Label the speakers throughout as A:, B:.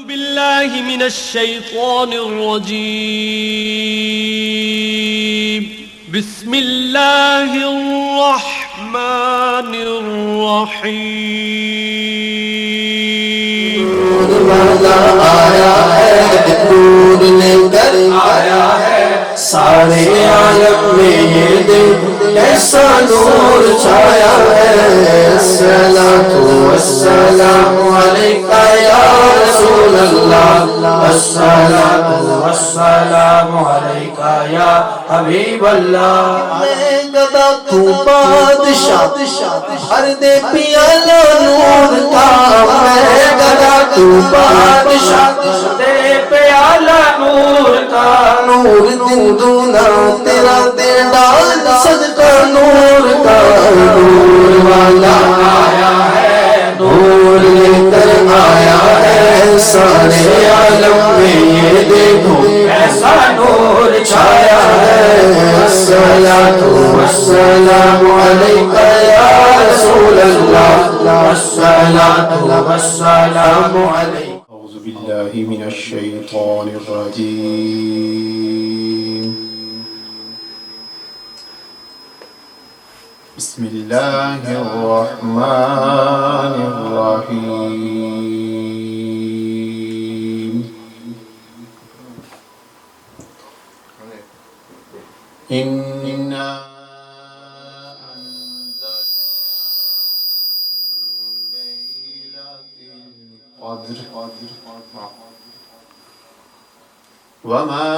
A: بالله من الشيطان الرجيم. بسم الله الرحمن الرحيم.
B: آیا ہے نور لے کر آیا ہے سارے عالم میں یہ دن ایسا نور چھایا ہے. الصلاۃ والسلام علیکہ یا رسول اللہ، الصلاۃ والسلام علیکہ یا حبیب اللہ. میں گدا تو بادشاہ بھر دے پیالہ نور کا، میں گدا تو بادشاہ دے پیالہ نور کا. نور دن دونا تیرا دے ڈال صدقہ نور کا. نور والا آیا ہے نور لے کر آیا ہے سارے عالم میں یہ دیکھو ایسا نور چھایا ہے. الصلاۃ والسلام علیکہ یا رسول اللہ، الصلاۃ والسلام علیکہ.
C: أعوذ بالله من الشيطان الرجيم. بسم الله الرحمن الرحيم. إنا وما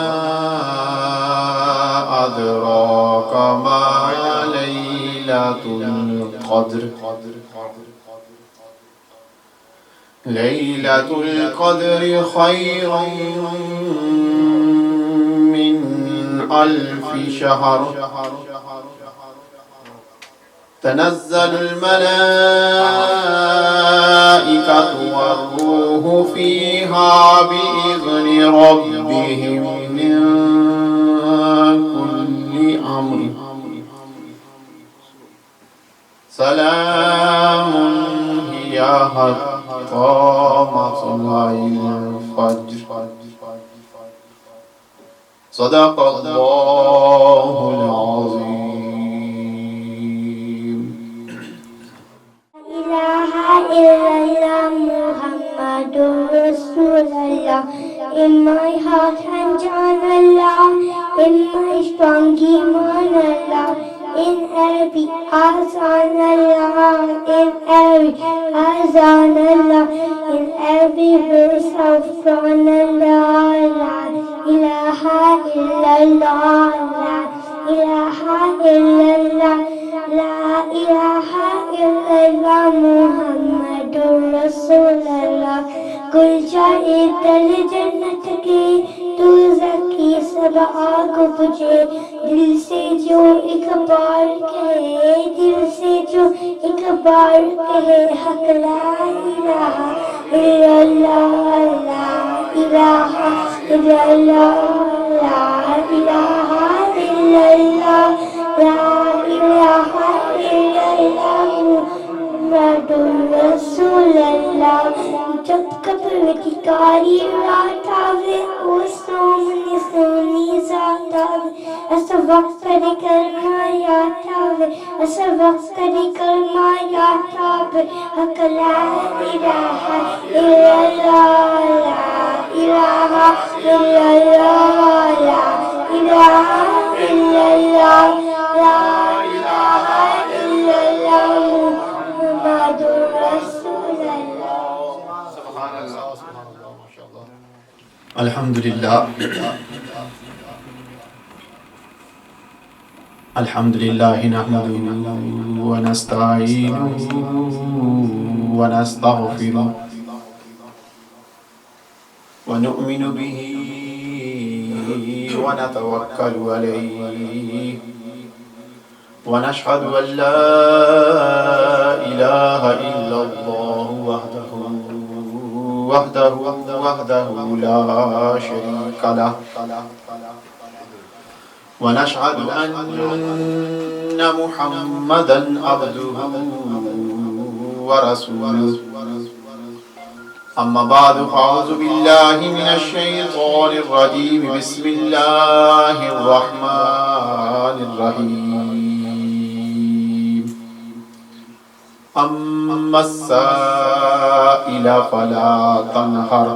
C: أدراك ما ليلة القدر. ليلة القدر خير من 1000 شهر. تنزل الملائكة والروح فيها بإذن ربهم من كل أمر. سلام هي حتى مطلع الفجر. صدق الله العظيم.
D: Muhammadur Rasulullah. In my heart and John Allah, in my strong iman Allah, in every azan Allah, in every azan Allah, in every verse of Quran Allah. La ilaha illallah, la ilaha illallah, la ilaha illallah Muhammadur Rasulullah. کل جائے دل جنت کے دوزخ کی سب آگ بجھے. دل سے جو ایک بار کہے، دل سے جو ایک بار کہے حق لا الہ الا اللہ، لا الہ الا اللہ، لا الہ الا اللہ، لا الہ الا اللہ محمد رسول اللہ. جب قبر کی کاری رات آوے اس سومنی سونی ذات آوے، ایسا وقت کرے کلمہ یاد آوے، ایسا وقت کرے کلمہ یاد آوے حق لا الہ الا اللہ، لا الہ الا اللہ، لا الہ الا اللہ، لا الہ الا اللہ محمد رسول اللہ.
C: الحمدللہ الحمدللہ نحمده ونستعینه ونستغفره ونؤمن به ونتوكل عليه ونشهد أن لا إله إلا الله وحده لا شريك له ونشهد أن محمدا عبده ورسوله أما بعد فأعوذ بالله من الشيطان الرجيم بسم الله الرحمن الرحيم أما السائل فلا تنهر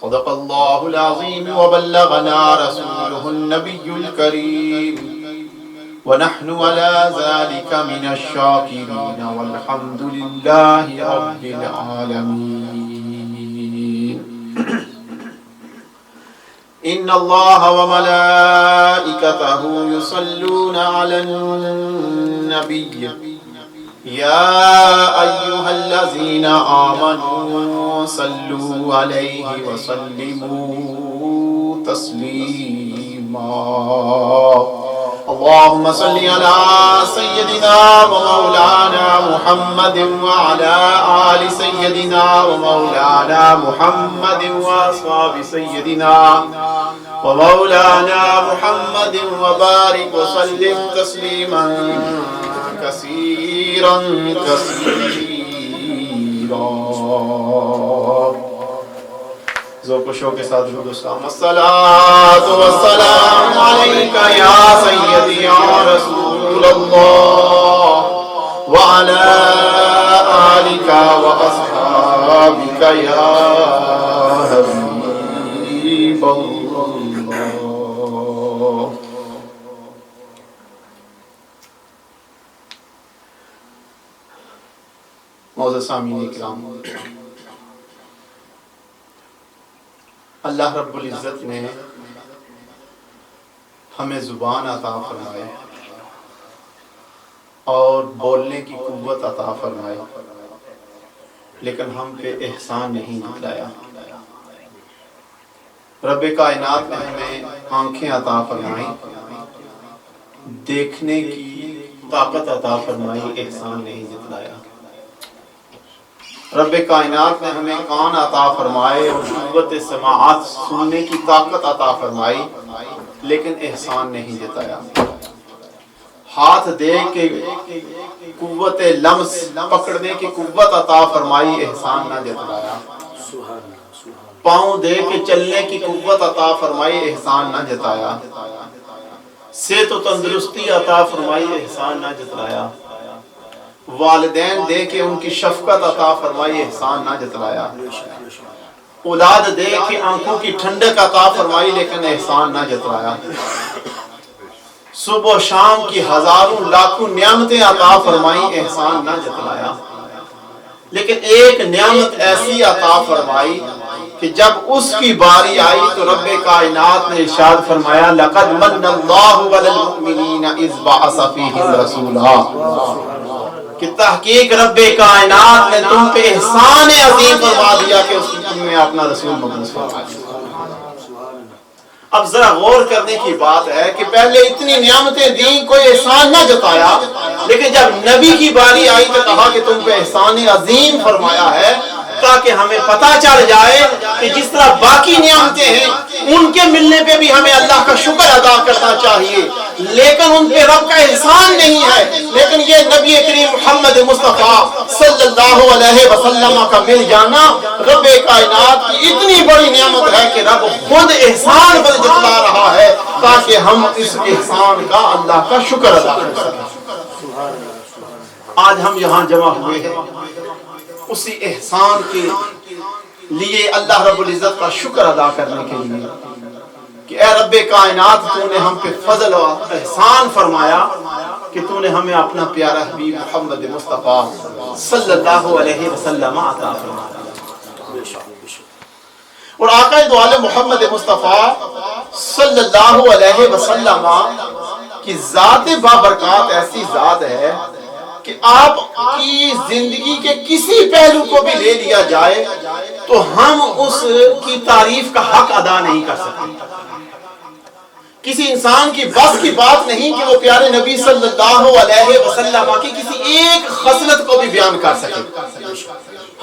C: صدق الله العظيم وبلغنا رسوله النبي الكريم ونحن على ذلك من الشاكرين والحمد لله رب العالمين إن الله وملائكته يصلون على النبي يا أيها الذين آمنوا صلوا عليه وسلموا تسليما اللهم صل على سيدنا ومولانا محمد وعلى آل سيدنا ومولانا محمد وأصحاب سيدنا ومولانا محمد وبارك وسلم تسليما كثيرا كثيرا ذوق و شوق کے ساتھ درود و سلام الصلاۃ والسلام علیک یا سیدی یا رسول اللہ وعلی آلک واصحابک یا حبیب اللہ. معزز سامعین کرام، اللہ رب العزت نے ہمیں زبان عطا فرمائے اور بولنے کی قوت عطا فرمائے، لیکن ہم پہ احسان نہیں جتلایا. رب کائنات نے ہمیں آنکھیں عطا فرمائی، دیکھنے کی طاقت عطا فرمائی، احسان نہیں جتلایا. رب کائنات نے ہمیں کان عطا فرمائے اور قوت سماعت سننے کی طاقت عطا فرمائی، لیکن احسان نہیں جتایا. ہاتھ دے کے قوت لمس پکڑنے کی قوت عطا فرمائی، احسان نہ جتلایا. پاؤں دے کے چلنے کی قوت عطا فرمائی، احسان نہ جتایا. صحت و تندرستی عطا فرمائی، احسان نہ جتلایا. والدین دے کے ان کی شفقت عطا فرمائی، احسان نہ جتلایا. اولاد دے کے آنکھوں کی ٹھنڈک عطا فرمائی، لیکن احسان نہ جتلایا. صبح و شام کی ہزاروں لاکھوں نعمتیں عطا فرمائی، احسان نہ جتلایا. لیکن ایک نعمت ایسی عطا فرمائی کہ جب اس کی باری آئی تو رب کائنات نے ارشاد فرمایا لقد من اللہ علی المؤمنین اذ بعث فیہم رسولا، کہ تحقیق رب کائنات نے تم پہ احسان عظیم فرما دیا کہ اس نے تم میں اپنا رسول مبعوث فرما دیا. اب ذرا غور کرنے کی بات ہے کہ پہلے اتنی نعمتیں دیں، کوئی احسان نہ جتایا، لیکن جب نبی کی باری آئی تو کہا کہ تم پہ احسان عظیم فرمایا ہے، تاکہ ہمیں پتہ چل جائے کہ جس طرح باقی نعمتیں ہیں ان کے ملنے پہ بھی ہمیں اللہ کا شکر ادا کرنا چاہیے، لیکن ان پہ رب کا احسان نہیں ہے. لیکن یہ نبی کریم محمد مصطفیٰ صلی اللہ علیہ وسلم کا مل جانا رب کائنات کی اتنی بڑی نعمت ہے کہ رب خود احسان پر جتلا رہا ہے تاکہ ہم اس احسان کا اللہ کا شکر ادا کر سکیں. آج ہم یہاں جمع ہوئے ہیں اسی احسان کے لیے، اللہ رب العزت کا شکر ادا کرنے کے لیے کہ اے رب کائنات تو نے ہم پہ فضل و احسان فرمایا کہ تو نے ہمیں اپنا پیارا حبیب محمد مصطفیٰ صلی اللہ علیہ وسلم عطا فرمایا. اور آقا دو عالم محمد مصطفیٰ صلی اللہ علیہ وسلم کی ذات بابرکات ایسی ذات ہے کہ آپ کی زندگی کے کسی پہلو کو بھی لے لیا جائے تو ہم اس کی تعریف کا حق ادا نہیں کر سکتے. کسی انسان کی بس کی بات نہیں کہ وہ پیارے نبی صلی اللہ علیہ وسلم کی کسی ایک خصلت کو بھی بیان کر سکے.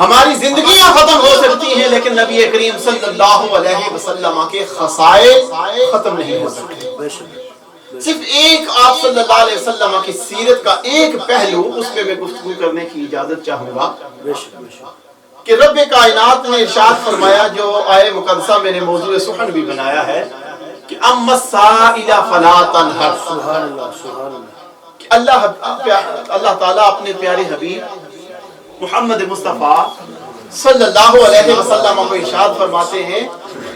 C: ہماری زندگیاں ختم ہو سکتی ہیں لیکن نبی کریم صلی اللہ علیہ وسلم کے خصائص ختم نہیں ہو سکتے. صرف ایک آپ صلی اللہ علیہ وسلم کی سیرت کا ایک پہلو، اس پہ میں گفتگو کرنے کی اجازت چاہوں گا کہ رب کائنات نے ارشاد فرمایا، جو آئے مقدسہ میں نے موضوع سخن بھی بنایا ہے، کہ اما السائل فلا تنہر.
B: سبحان اللہ سبحان اللہ.
C: کہ اللہ تعالیٰ اپنے پیارے حبیب محمد مصطفیٰ صلی اللہ علیہ وسلم کو ارشاد فرماتے ہیں،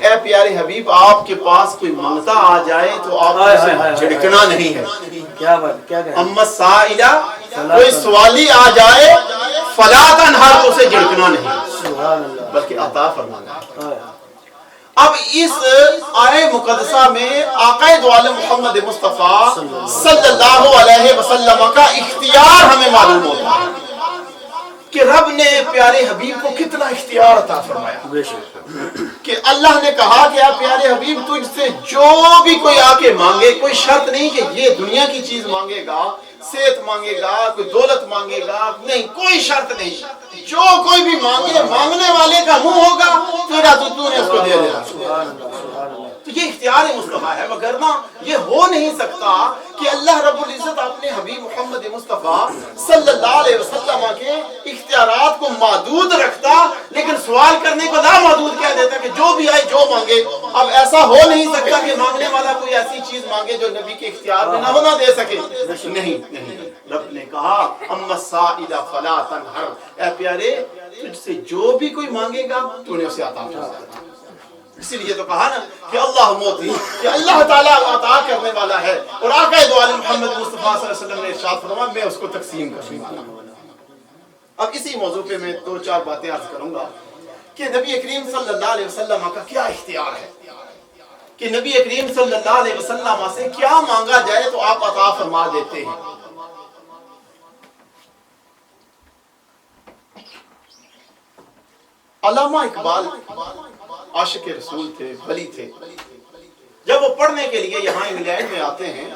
C: اے پیارے حبیب آپ کے پاس کوئی منگتا آ جائے تو آپ اسے جھڑکنا نہیں ہے.
B: کیا بات، کیا کہہ
C: اما السائل، کوئی سوالی آ جائے، فلا تنہر، اسے جھڑکنا نہیں
B: سبحان اللہ.
C: بلکہ عطا فرمانا. اب اس آئے مقدسہ میں آقا دو عالم محمد مصطفیٰ صلی اللہ علیہ وسلم کا اختیار ہمیں معلوم ہوتا ہے کہ رب نے پیارے حبیب کو کتنا اختیار عطا فرمایا.
B: بے شک.
C: کہ اللہ نے کہا کہ آپ پیارے حبیب تجھ سے جو بھی کوئی آ کے مانگے، کوئی شرط نہیں کہ یہ دنیا کی چیز مانگے گا، صحت مانگے گا، کوئی دولت مانگے گا، نہیں، کوئی شرط نہیں. جو کوئی بھی مانگے، مانگنے والے کا منہ ہوگا تو نے اس کو دے دینا. تو یہ اختیار مصطفیٰ ہے، وگرنہ یہ ہو نہیں سکتا کہ اللہ رب العزت اپنے حبیب محمد مصطفیٰ صلی اللہ علیہ وسلم کے اختیارات کو محدود رکھتا، لیکن سوال کرنے کو لامحدود کہہ دیتا کہ جو بھی آئے جو مانگے. اب ایسا ہو نہیں سکتا کہ مانگنے والا کوئی ایسی چیز مانگے جو نبی کے اختیار میں نہ ہو، نہ دے سکے. نہیں، رب نے کہا اما السائل فلا تنہر، اے پیارے تجھ سے جو بھی کوئی مانگے گا تو نے اسے عطا فرمانا. اسی لیے تو کہا نا کہ اللہ موتی، کہ اللہ تعالیٰ عطا کرنے والا ہے، اور آقا دو عالم محمد مصطفیٰ صلی اللہ علیہ وسلم نے ارشاد فرمایا میں اس کو تقسیم کروں گا. اب اسی موضوع پہ میں 2-4 باتیں عرض کروں گا کہ نبی کریم صلی اللہ علیہ وسلم کا کیا اختیار ہے، کہ نبی کریم صلی اللہ علیہ وسلم سے کیا مانگا جائے تو آپ عطا فرما دیتے ہیں. علامہ اقبال عاشق رسول تھے، ولی تھے. جب وہ پڑھنے کے لیے یہاں انگلینڈ میں آتے ہیں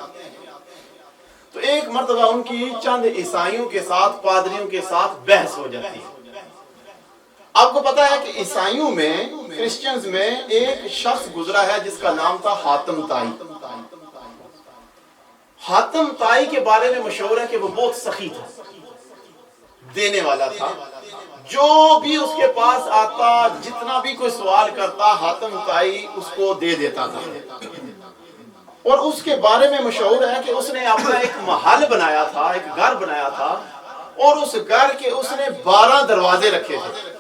C: تو ایک مرتبہ ان کی چند عیسائیوں کے ساتھ، پادریوں کے ساتھ بحث ہو جاتی ہے. آپ کو پتا ہے کہ عیسائیوں میں، کرسچنز میں ایک شخص گزرا ہے جس کا نام تھا حاتم طائی. حاتم طائی کے بارے میں مشہور ہے کہ وہ بہت سخی تھا، دینے والا تھا. جو بھی اس کے پاس آتا، جتنا بھی کوئی سوال کرتا، حاتم طائی اس کو دے دیتا تھا. اور اس کے بارے میں مشہور ہے کہ اس نے اپنا ایک محل بنایا تھا، ایک گھر بنایا تھا، اور اس گھر کے اس نے 12 دروازے رکھے تھے.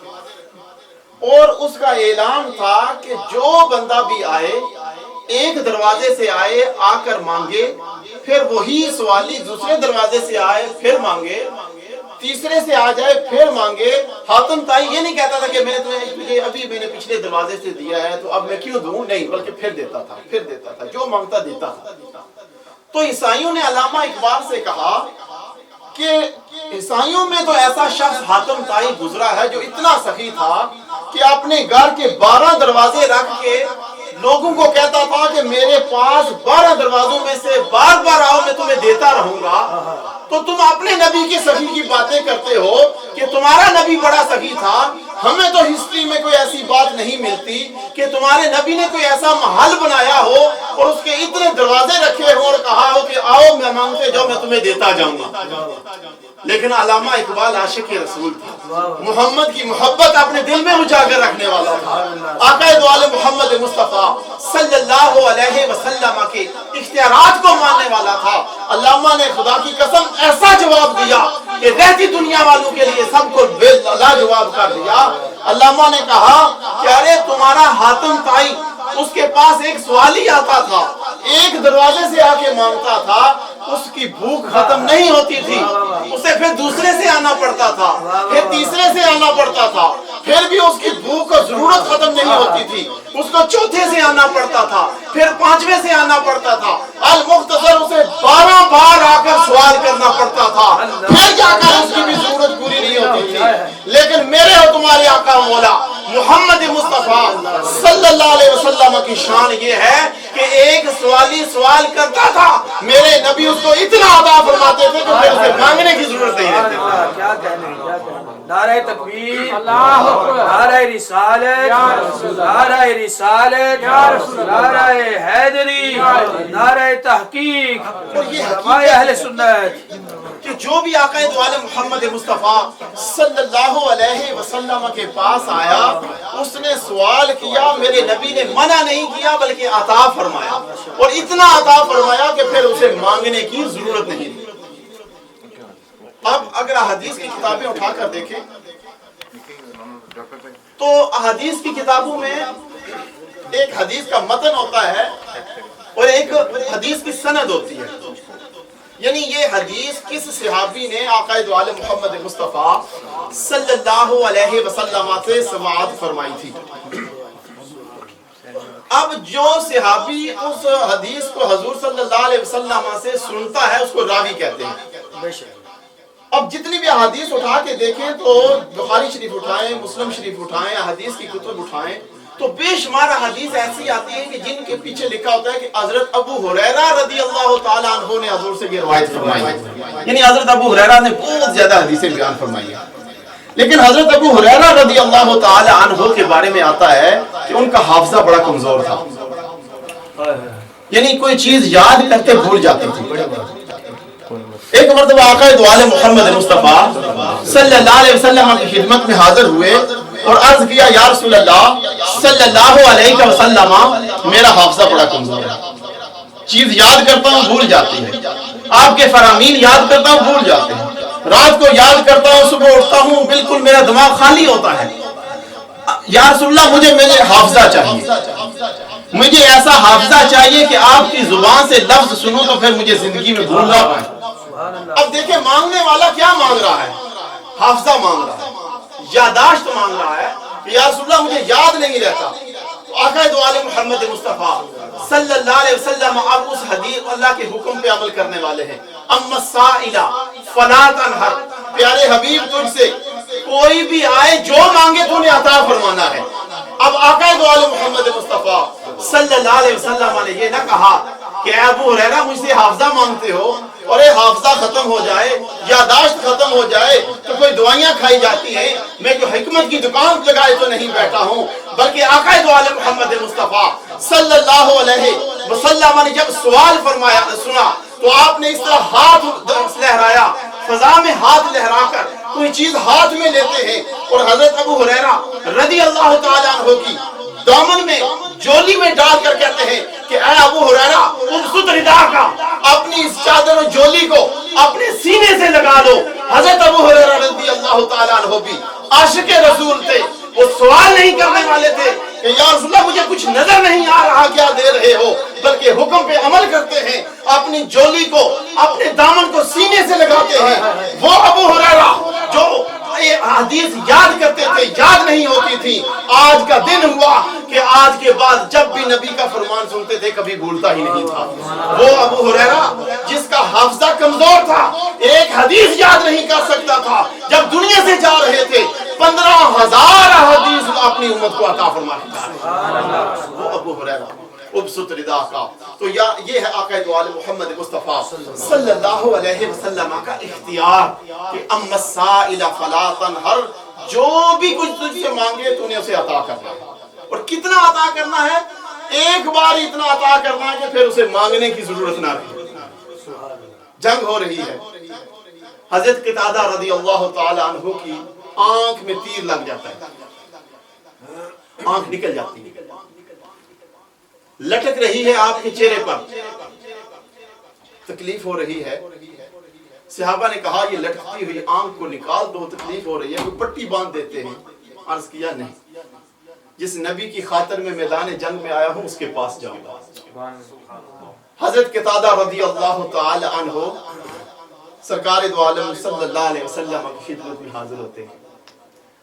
C: اور اس کا اعلان تھا کہ جو بندہ بھی آئے، ایک دروازے سے آئے آ کر مانگے، پھر وہی سوالی دوسرے دروازے سے آئے پھر مانگے، تیسرے سے آ جائے پھر مانگے. حاتم طائی یہ نہیں کہتا تھا کہ میں نے تجھے ابھی میں نے پچھلے دروازے سے دیا ہے تو اب میں کیوں دوں، نہیں، بلکہ پھر دیتا تھا، جو مانگتا دیتا تھا. تو عیسائیوں نے علامہ اقبال سے کہا کہ عیسائیوں میں تو ایسا شخص حاتم طائی گزرا ہے جو اتنا سخی تھا کہ اپنے گھر کے 12 دروازے رکھ کے لوگوں کو کہتا تھا کہ میرے پاس 12 دروازوں میں سے بار بار آؤ، میں تمہیں دیتا رہوں گا. تو تم اپنے نبی کی سخی کی باتیں کرتے ہو کہ تمہارا نبی بڑا سخی تھا. ہمیں تو ہسٹری میں کوئی ایسی بات نہیں ملتی کہ تمہارے نبی نے کوئی ایسا محل بنایا ہو اور اس کے اتنے دروازے رکھے ہو اور کہا ہو کہ آؤ میں مانگتے جاؤ، میں تمہیں دیتا جاؤں گا. لیکن علامہ اقبال عاشق رسول تھا، محمد کی محبت اپنے دل میں اجاگر رکھنے والا تھا. آقا دو عالم محمد مصطفیٰ صلی اللہ علیہ وسلم کے اختیارات کو ماننے والا تھا. علامہ نے خدا کی قسم ایسا جواب دیا کہ رہتی دنیا والوں کے لیے سب کو لاجواب کر دیا. علامہ نے کہا کہ ارے تمہارا حاتم طائی، اس کے پاس ایک سوالی آتا تھا، ایک دروازے سے آ کے مانگتا تھا، اس کی بھوک ختم نہیں ہوتی تھی، اسے پھر دوسرے سے آنا پڑتا تھا، پھر تیسرے سے آنا پڑتا تھا، پھر بھی اس کی بھوک اور ضرورت ختم نہیں ہوتی تھی، اس کو چوتھے سے آنا پڑتا تھا، پھر 5ویں سے آنا پڑتا تھا. المختصر اسے 12 بار آ کر سوال کرنا پڑتا تھا، پھر جا کر اس کی بھی ضرورت پوری نہیں ہوتی تھی. لیکن میرے اور تمہارے آقا مولا محمد مصطفیٰ صلی اللہ علیہ وسلم کی شان یہ ہے کہ ایک سوالی سوال کرتا تھا، میرے نبی اس کو اتنا عطا فرماتے تھے کہ پھر اسے مانگنے کی ضرورت نہیں رہتی.
B: کیا کہنے، نعرہ تکبیر، نعرہ رسالت، نعرہ رسالت، نعرہ حیدری، نعرہ تحقیق، علماء اہل سنت.
C: کہ جو بھی آقا دو عالم محمد مصطفیٰ صلی اللہ علیہ وسلم کے پاس آیا اس نے سوال کیا، میرے نبی نے منع نہیں کیا بلکہ عطا فرمایا، اور اتنا عطا فرمایا کہ پھر اسے مانگنے کی ضرورت نہیں تھی۔ اب اگر حدیث کی کتابیں اٹھا کر دیکھیں تو حدیث کی کتابوں میں ایک حدیث کا متن ہوتا ہے اور ایک حدیث کی سند ہوتی ہے، یعنی یہ حدیث کس صحابی نے آقا دو عالم محمد مصطفیٰ صلی اللہ علیہ وسلم سے سماعت فرمائی تھی۔ اب جو صحابی اس حدیث کو حضور صلی اللہ علیہ وسلم سے سنتا ہے اس کو راوی کہتے ہیں۔ اب جتنی بھی حدیث اٹھا کے دیکھیں تو بخاری شریف اٹھائیں، مسلم شریف اٹھائیں، حدیث کی کتب اٹھائیں تو بے شمار حدیث ایسی آتی ہیں کہ جن کے پیچھے لکھا ہوتا ہے کہ حضرت ابو ہریرہ رضی اللہ تعالیٰ عنہ نے حضور سے یہ روایت فرمائی ہے، یعنی حضرت ابو ہریرہ نے بہت زیادہ حدیثیں بیان فرمائی ہیں، لیکن حضرت ابو ہریرہ رضی اللہ تعالیٰ عنہ کے بارے میں آتا ہے کہ ان کا حافظہ بڑا کمزور تھا، یعنی کوئی چیز یاد کرتے بھول جاتے تھے۔ ایک مرتبہ آقا دو عالم محمد مصطفیٰ صلی اللہ علیہ وسلم کی خدمت میں حاضر ہوئے اور عرض کیا، یا رسول اللہ صلی اللہ علیہ وسلم میرا حافظہ بڑا کمزور ہے، چیز یاد کرتا ہوں بھول جاتی ہے، آپ کے فرامین یاد کرتا ہوں بھول جاتے ہیں، رات کو یاد کرتا ہوں صبح اٹھتا ہوں بالکل میرا دماغ خالی ہوتا ہے، یا رسول اللہ مجھے حافظہ چاہیے، مجھے ایسا حافظہ چاہیے کہ آپ کی زبان سے لفظ سنوں تو پھر مجھے زندگی میں بھول نہ پائے۔ اب دیکھیں مانگنے والا کیا مانگ رہا ہے؟ حافظہ مانگ رہا ہے، یاداشت مانگ رہا ہے کہ یا رسول اللہ مجھے یاد نہیں رہتا۔ آقا دو عالم محمد مصطفیٰ صلی اللہ علیہ وسلم اب اس حدیث اللہ کے حکم پہ عمل کرنے والے ہیں، اما السائل فلا تنہر، پیارے حبیب تجھ سے کوئی بھی آئے جو مانگے تو انہیں عطا فرمانا ہے۔ اب آقا دو عالم محمد مصطفیٰ صلی اللہ علیہ وسلم نے یہ نہ کہا کہ اے ابو ہریرہ مجھ سے حافظہ مانگتے ہو اور یہ حافظہ ختم ہو جائے، یاداشت ختم ہو جائے تو کوئی دوائیاں کھائی جاتی ہیں، میں جو حکمت کی دکان لگائے تو نہیں بیٹھا ہوں، بلکہ آقا دو عالم محمد مصطفیٰ صلی اللہ علیہ وسلم نے جب سوال فرمایا سنا تو آپ نے اس طرح ہاتھ لہرایا، فضا میں ہاتھ لہرا کر کوئی چیز ہاتھ میں لیتے ہیں اور حضرت ابو ہریرہ رضی اللہ تعالیٰ عنہ کی دامن میں جولی میں ڈال کر کہتے ہیں کہ اے ابو ہریرہ ابسط ردا کا، اپنی اس چادر و جولی کو اپنے سینے سے لگا لو۔ حضرت ابو ہریرہ رضی اللہ تعالیٰ عنہ بھی عاشق رسول تھے، وہ سوال نہیں کرنے والے تھے کہ یا رسول اللہ مجھے کچھ نظر نہیں آ رہا کیا دے رہے ہو، بلکہ حکم پہ عمل کرتے ہیں، اپنی جولی کو اپنے دامن کو سینے سے لگاتے ہیں۔ وہ ابو ہریرہ جو حدیث یاد کرتے تھے یاد نہیں ہوتی تھی، آج کا دن ہوا کہ آج کے بعد جب بھی نبی کا فرمان سنتے تھے کبھی بھولتا ہی نہیں تھا۔ وہ ابو ہریرہ جس کا حافظہ کمزور تھا، ایک حدیث یاد نہیں کر سکتا تھا، جب دنیا سے جا رہے تھے 15,000 حدیث اپنی امت کو عطا فرمایا۔ وہ ابو ہریرہ ابسط ردا کا، تو یہ ہے آقا دو عالم محمد مصطفیٰ صلی اللہ علیہ وسلم کا اختیار کہ اما السائل فلا تنہر، جو بھی کچھ تجھ سے مانگے تو نے اسے عطا کرنا ہے، اور کتنا عطا کرنا ہے؟ ایک بار اتنا عطا کرنا ہے کہ پھر اسے مانگنے کی ضرورت نہ رہے۔ جنگ ہو رہی ہے، حضرت قتادہ رضی اللہ تعالی عنہ کی آنکھ میں تیر لگ جاتا ہے، آنکھ نکل جاتی ہے، لٹک رہی ہے آپ کے چہرے پر، تکلیف ہو رہی ہے۔ صحابہ نے کہا یہ لٹکتی ہوئی آنکھ کو نکال دو، تکلیف ہو رہی ہے، کوئی پٹی باندھ دیتے ہیں۔ عرض کیا نہیں، جس نبی کی خاطر میں میدان جنگ میں آیا ہوں اس کے پاس جاؤں گا۔ حضرت قتادہ رضی اللہ تعالی عنہ سرکار دو عالم صلی اللہ علیہ وسلم کی خدمت میں حاضر ہوتے ہیں۔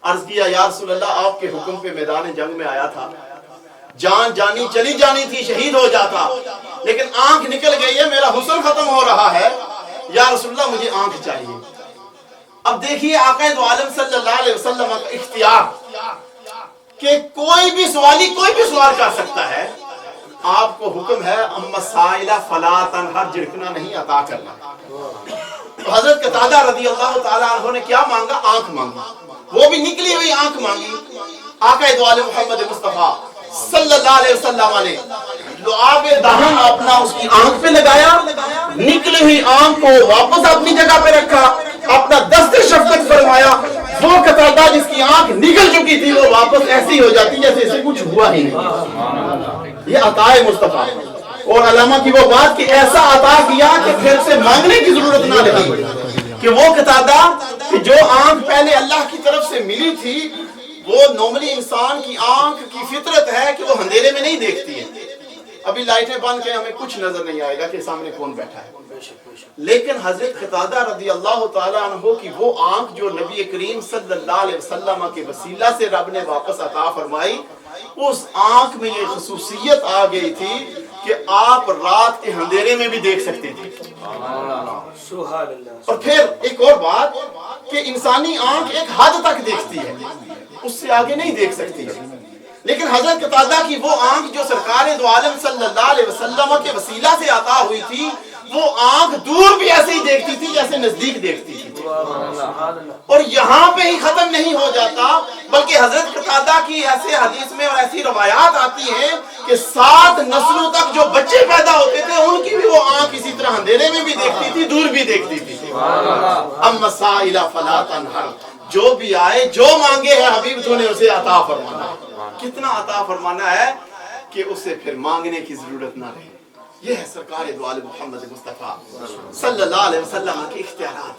C: عرض کیا یا رسول اللہ آپ کے حکم پہ میدان جنگ میں آیا تھا، جان جانی چلی جانی تھی، شہید ہو جاتا، لیکن آنکھ نکل گئی ہے، میرا حسن ختم ہو رہا ہے، یا رسول اللہ مجھے آنکھ چاہیے۔ اب دیکھیے آقا دو عالم صلی اللہ علیہ وسلم کا اختیار کہ کوئی بھی سوالی کوئی بھی سوال کر سکتا ہے، آپ کو حکم ہے اما السائل فلا تنہر، جھڑکنا نہیں، عطا کرنا۔ تو حضرت قتادہ رضی اللہ تعالی عنہ نے کیا مانگا؟ آنکھ مانگی، وہ بھی نکلی ہوئی آنکھ مانگی۔ آقا دو عالم محمد مصطفیٰ صلی اللہ علیہ وسلم نے لعاب دہن اپنا اس کی آنکھ پہ لگایا، نکلی ہوئی آنکھ کو واپس اپنی جگہ پہ رکھا، اپنا دست شفقت فرمایا، وہ قتادہ جس کی آنکھ نکل چکی تھی وہ واپس ایسی ہو جاتی جیسے اسے کچھ ہوا ہی نہیں۔ یہ عطا مصطفیٰ، اور علامہ کی وہ بات کہ ایسا عطا کیا کہ پھر سے مانگنے کی ضرورت نہ رہی، کہ وہ قتادہ کہ جو آنکھ پہلے اللہ کی طرف سے ملی تھی، وہ نارملی انسان کی آنکھ کی فطرت ہے کہ وہ اندھیرے میں نہیں دیکھتی ہے۔ ابھی لائٹیں بند کے ہمیں کچھ نظر نہیں آئے گا کہ سامنے کون بیٹھا ہے، لیکن حضرت قتادہ رضی اللہ تعالیٰ عنہ کی وہ آنکھ جو نبی کریم صلی اللہ علیہ وسلم کے وسیلہ سے رب نے واپس عطا فرمائی، اس آنکھ میں یہ خصوصیت آ گئی تھی کہ آپ رات کے اندھیرے میں بھی دیکھ سکتے تھے۔ اور پھر ایک اور بات کہ انسانی آنکھ ایک حد تک دیکھتی ہے، اس سے آگے نہیں دیکھ سکتی ہے، لیکن حضرت قتادہ کی وہ آنکھ جو سرکار دو عالم صلی اللہ علیہ وسلم کے وسیلہ سے عطا ہوئی تھی، وہ آنکھ دور بھی ایسے ہی دیکھتی تھی جیسے نزدیک دیکھتی تھی۔ اور یہاں پہ ہی ختم نہیں ہو جاتا، بلکہ حضرت قتادہ کی ایسے حدیث میں اور ایسی روایات آتی ہیں کہ 7 نسلوں تک جو بچے پیدا ہوتے تھے ان کی بھی وہ آنکھ اسی طرح اندھیرے میں بھی دیکھتی تھی، دور بھی دیکھتی تھی۔ اما السائل فلا تنہر، جو بھی آئے جو مانگے ہے حبیب تو نے اسے عطا فرمانا ہے۔ کتنا عطا فرمانا ہے کہ اسے پھر مانگنے کی ضرورت نہ رہے۔ یہ ہے سرکار دو عالم محمد مصطفیٰ صلی اللہ علیہ وسلم کے اختیارات۔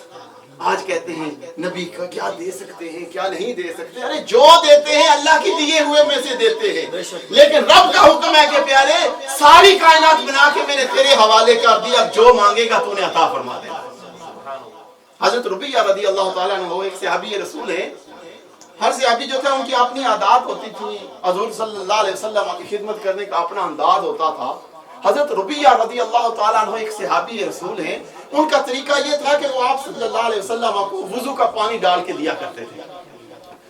C: آج کہتے ہیں نبی کا کیا دے سکتے ہیں کیا نہیں دے سکتے، ارے جو دیتے ہیں اللہ کی دیے ہوئے میں سے دیتے ہیں، لیکن رب کا حکم ہے کہ پیارے ساری کائنات بنا کے میں نے تیرے حوالے کر دیا، جو مانگے گا تو نے عطا فرما دینا۔ حضرت ربیہ رضی اللہ تعالیٰ عنہ ایک صحابی رسول ہے۔ ہر صحابی جو تھا ان کی اپنی عادات ہوتی تھی، حضور صلی اللہ علیہ وسلم کی خدمت کرنے کا اپنا انداز ہوتا تھا۔ حضرت ربیہ رضی اللہ تعالیٰ عنہ ایک صحابی رسول ہیں، ان کا طریقہ یہ تھا کہ وہ آپ صلی اللہ علیہ وسلم کو وضو کا پانی ڈال کے دیا کرتے تھے۔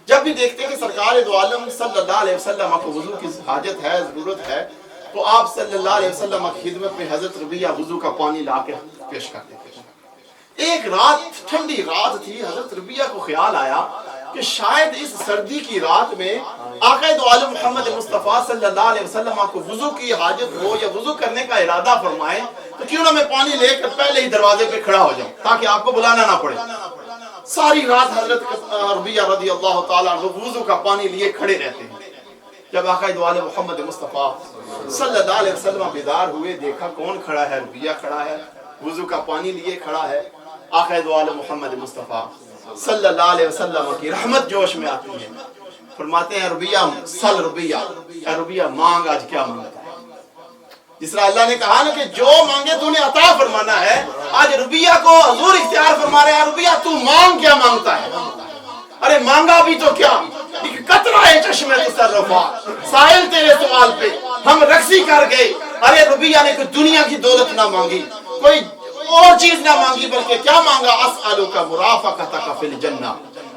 C: جب بھی دیکھتے کہ سرکار دو عالم صلی اللہ علیہ وسلم کو وضو کی حاجت ہے، ضرورت ہے، تو آپ صلی اللہ علیہ وسلم کی خدمت میں حضرت ربیہ وضو کا پانی لا کے پیش کرتے تھے۔ ایک رات ٹھنڈی رات تھی، حضرت ربیہ کو خیال آیا کہ شاید اس سردی کی رات میں آقا دو عالم محمد مصطفیٰ صلی اللہ علیہ وسلم کو وضو کی حاجت ہو یا وضو کرنے کا ارادہ فرمائے، تو کیوں نہ میں پانی لے کر پہلے ہی دروازے پہ کھڑا ہو جاؤں تاکہ آپ کو بلانا نہ پڑے۔ ساری رات حضرت ربیہ رضی اللہ تعالیٰ عنہ وضو کا پانی لیے کھڑے رہتے ہیں۔ جب آقا دو عالم محمد مصطفیٰ صلی اللہ علیہ وسلم بیدار ہوئے، دیکھا کون کھڑا ہے، ربیہ کھڑا ہے، وضو کا پانی لیے کھڑا ہے۔ آقا دو عالم محمد مصطفیٰ صلی اللہ علیہ وسلم کی رحمت جوش میں آتی ہے، فرماتے ہیں ربیہ سل ربیہ، اے ربیہ مانگ آج کیا مانگتا ہے۔ جس طرح اللہ نے کہا نا کہ جو مانگے تو نے عطا فرمانا ہے، آج ربیہ کو حضور اختیار فرما رہے ہیں، ربیہ تو مانگ کیا مانگتا ہے۔ ارے مانگا بھی تو کیا، ایک قطرہ ہے چشمے تصرفا، سائل تیرے سوال پہ ہم رقصی کر گئے۔ ارے ربیہ نے کوئی دنیا کی دولت نہ مانگی، کوئی اور چیز نہ مانگی، بلکہ کیا مانگا، اسألک مرافقتک فی الجنہ،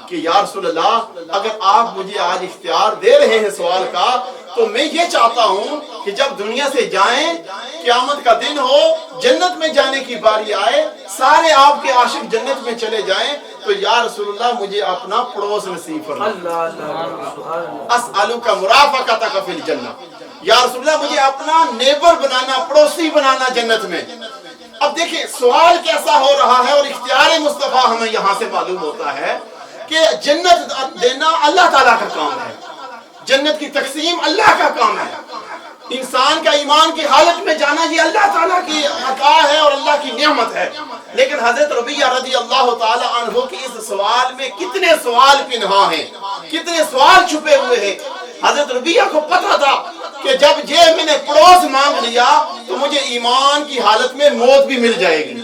C: کہ یا رسول اللہ اگر آپ مجھے آج اختیار دے رہے ہیں سوال کا، تو میں یہ چاہتا ہوں کہ جب دنیا سے جائیں، قیامت کا دن ہو، جنت میں جانے کی باری آئے، سارے آپ کے عاشق جنت میں چلے جائیں، تو یا رسول اللہ مجھے اپنا پڑوس نصیب فرمائے۔ اسألک مرافقتک فی الجنہ، یا رسول اللہ مجھے اپنا نیبر بنانا، پڑوسی بنانا جنت میں۔ اب دیکھیں سوال کیسا ہو رہا ہے، اور اختیار مصطفیٰ ہمیں یہاں سے معلوم ہوتا ہے کہ جنت دینا اللہ تعالیٰ کا کام ہے، جنت کی تقسیم اللہ کا کام ہے، انسان کا ایمان کی حالت میں جانا یہ اللہ تعالیٰ کی عطا ہے اور اللہ کی نعمت ہے۔ لیکن حضرت ربیہ رضی اللہ تعالیٰ عنہ کی اس سوال میں کتنے سوال پنہاں ہیں، کتنے سوال چھپے ہوئے ہیں۔ حضرت ربیہ کو پتا تھا کہ جب یہ میں نے پڑوس مانگ لیا تو مجھے ایمان کی حالت میں موت بھی مل جائے گی،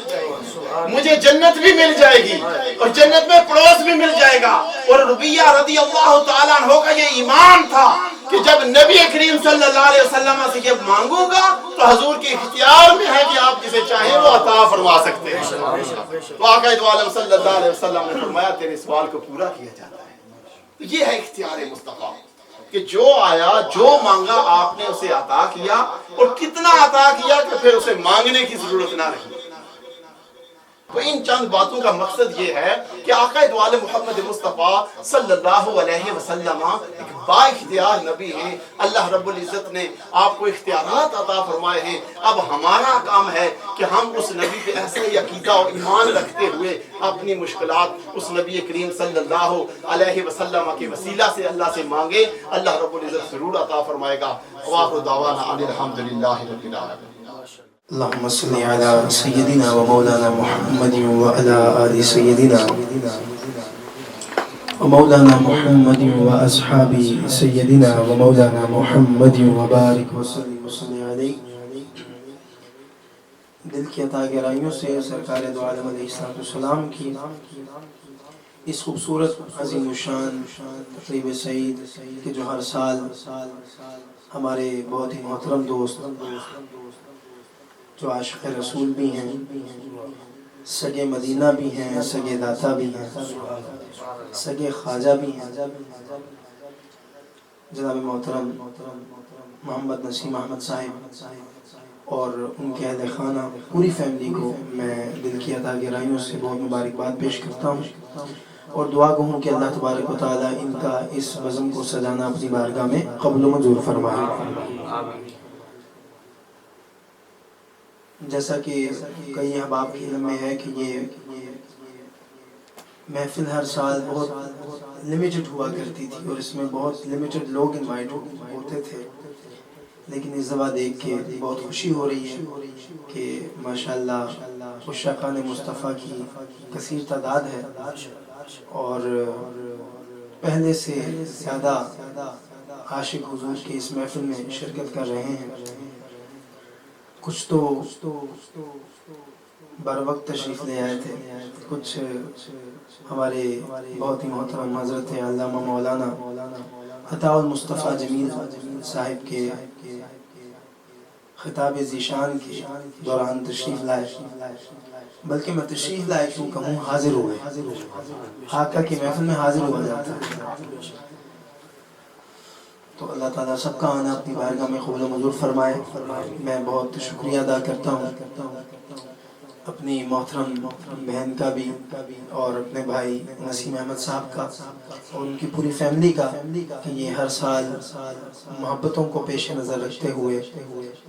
C: مجھے جنت بھی مل جائے گی، اور جنت میں پڑوس بھی مل جائے گا۔ اور ربیہ رضی اللہ تعالیٰ عنہ کا یہ ایمان تھا کہ جب نبی کریم صلی اللہ علیہ وسلم سے جب مانگوں گا تو حضور کے اختیار میں ہے کہ آپ جسے چاہیں وہ عطا فرما سکتے ہیں۔ تو آقا دو عالم صلی اللہ علیہ وسلم نے فرمایا تیرے سوال کو پورا کیا جاتا ہے۔ یہ ہے اختیار مصطفیٰ کہ جو آیا جو مانگا آپ نے اسے عطا کیا، اور کتنا عطا کیا کہ پھر اسے مانگنے کی ضرورت نہ رہی۔ تو ان چند باتوں کا مقصد یہ ہے کہ آقا دو عالم محمد مصطفیٰ صلی اللہ علیہ وسلم ایک با اختیار نبی ہیں. اللہ رب العزت نے آپ کو اختیارات عطا فرمائے ہیں. اب ہمارا کام ہے کہ ہم اس نبی پہ ایسا ہی عقیدہ و ایمان رکھتے ہوئے اپنی مشکلات اس نبی کریم صلی اللہ علیہ وسلم کے وسیلہ سے اللہ سے مانگے. اللہ رب العزت ضرور عطا فرمائے گا. وآخر دعوانا ان الحمدللہ رب العالمین.
E: اللهم صل على سيدنا ومولانا محمد وعلى آل سيدنا ومولانا محمد وأصحاب سيدنا ومولانا محمد وبارك وسلم عليه. دل کی عطا گہرائیوں سے سرکار دو عالم علیہ السلام کی اس خوبصورت عظیم الشان تقریب سعید کہ جو ہر سال ہمارے بہت ہی محترم دوست جو عاشق رسول بھی ہیں، سگے مدینہ بھی ہیں، سگے داتا بھی ہیں، سگے خواجہ بھی ہیں، جناب محترم محمد نسیم احمد صاحب اور ان کے اہل خانہ پوری فیملی کو میں دل کی عطا گہرائیوں سے بہت مبارکباد پیش کرتا ہوں اور دعا گو ہوں کہ اللہ تبارک و تعالیٰ ان کا اس بزم کو سجانا اپنی بارگاہ میں قبول و منظور فرمائے. جیسا کہ کئی احباب کے علم میں ہے کہ یہ محفل ہر سال بہت لمیٹڈ ہوا کرتی تھی اور اس میں بہت لمیٹڈ لوگ انوائٹ ہوتے تھے، لیکن اس دفعہ دیکھ کے بہت خوشی ہو رہی ہے کہ ماشاءاللہ عشاقان مصطفیٰ کی کثیر تعداد ہے اور پہلے سے زیادہ عاشق حضور کے اس محفل میں شرکت کر رہے ہیں. کچھ تو بر وقت تشریف لے آئے تھے، کچھ ہمارے بہت ہی محترم حضرت علامہ مولانا عطاء المصطفیٰ جمیل صاحب کے خطاب ذیشان کے دوران تشریف لائے، بلکہ میں تشریف لائے کیوں کہوں حاضر ہوئے. آقا کی محفل میں حاضر ہوا جاتا ہے تو اللہ تعالیٰ سب کا آنا اپنی بارگاہ میں قبول و منظور فرمائے. میں بہت شکریہ ادا کرتا ہوں اپنی محترم بہن کا بھی اور اپنے بھائی نسیم احمد صاحب کا اور ان کی پوری فیملی کا کہ یہ ہر سال محبتوں کو پیش نظر رکھتے ہوئے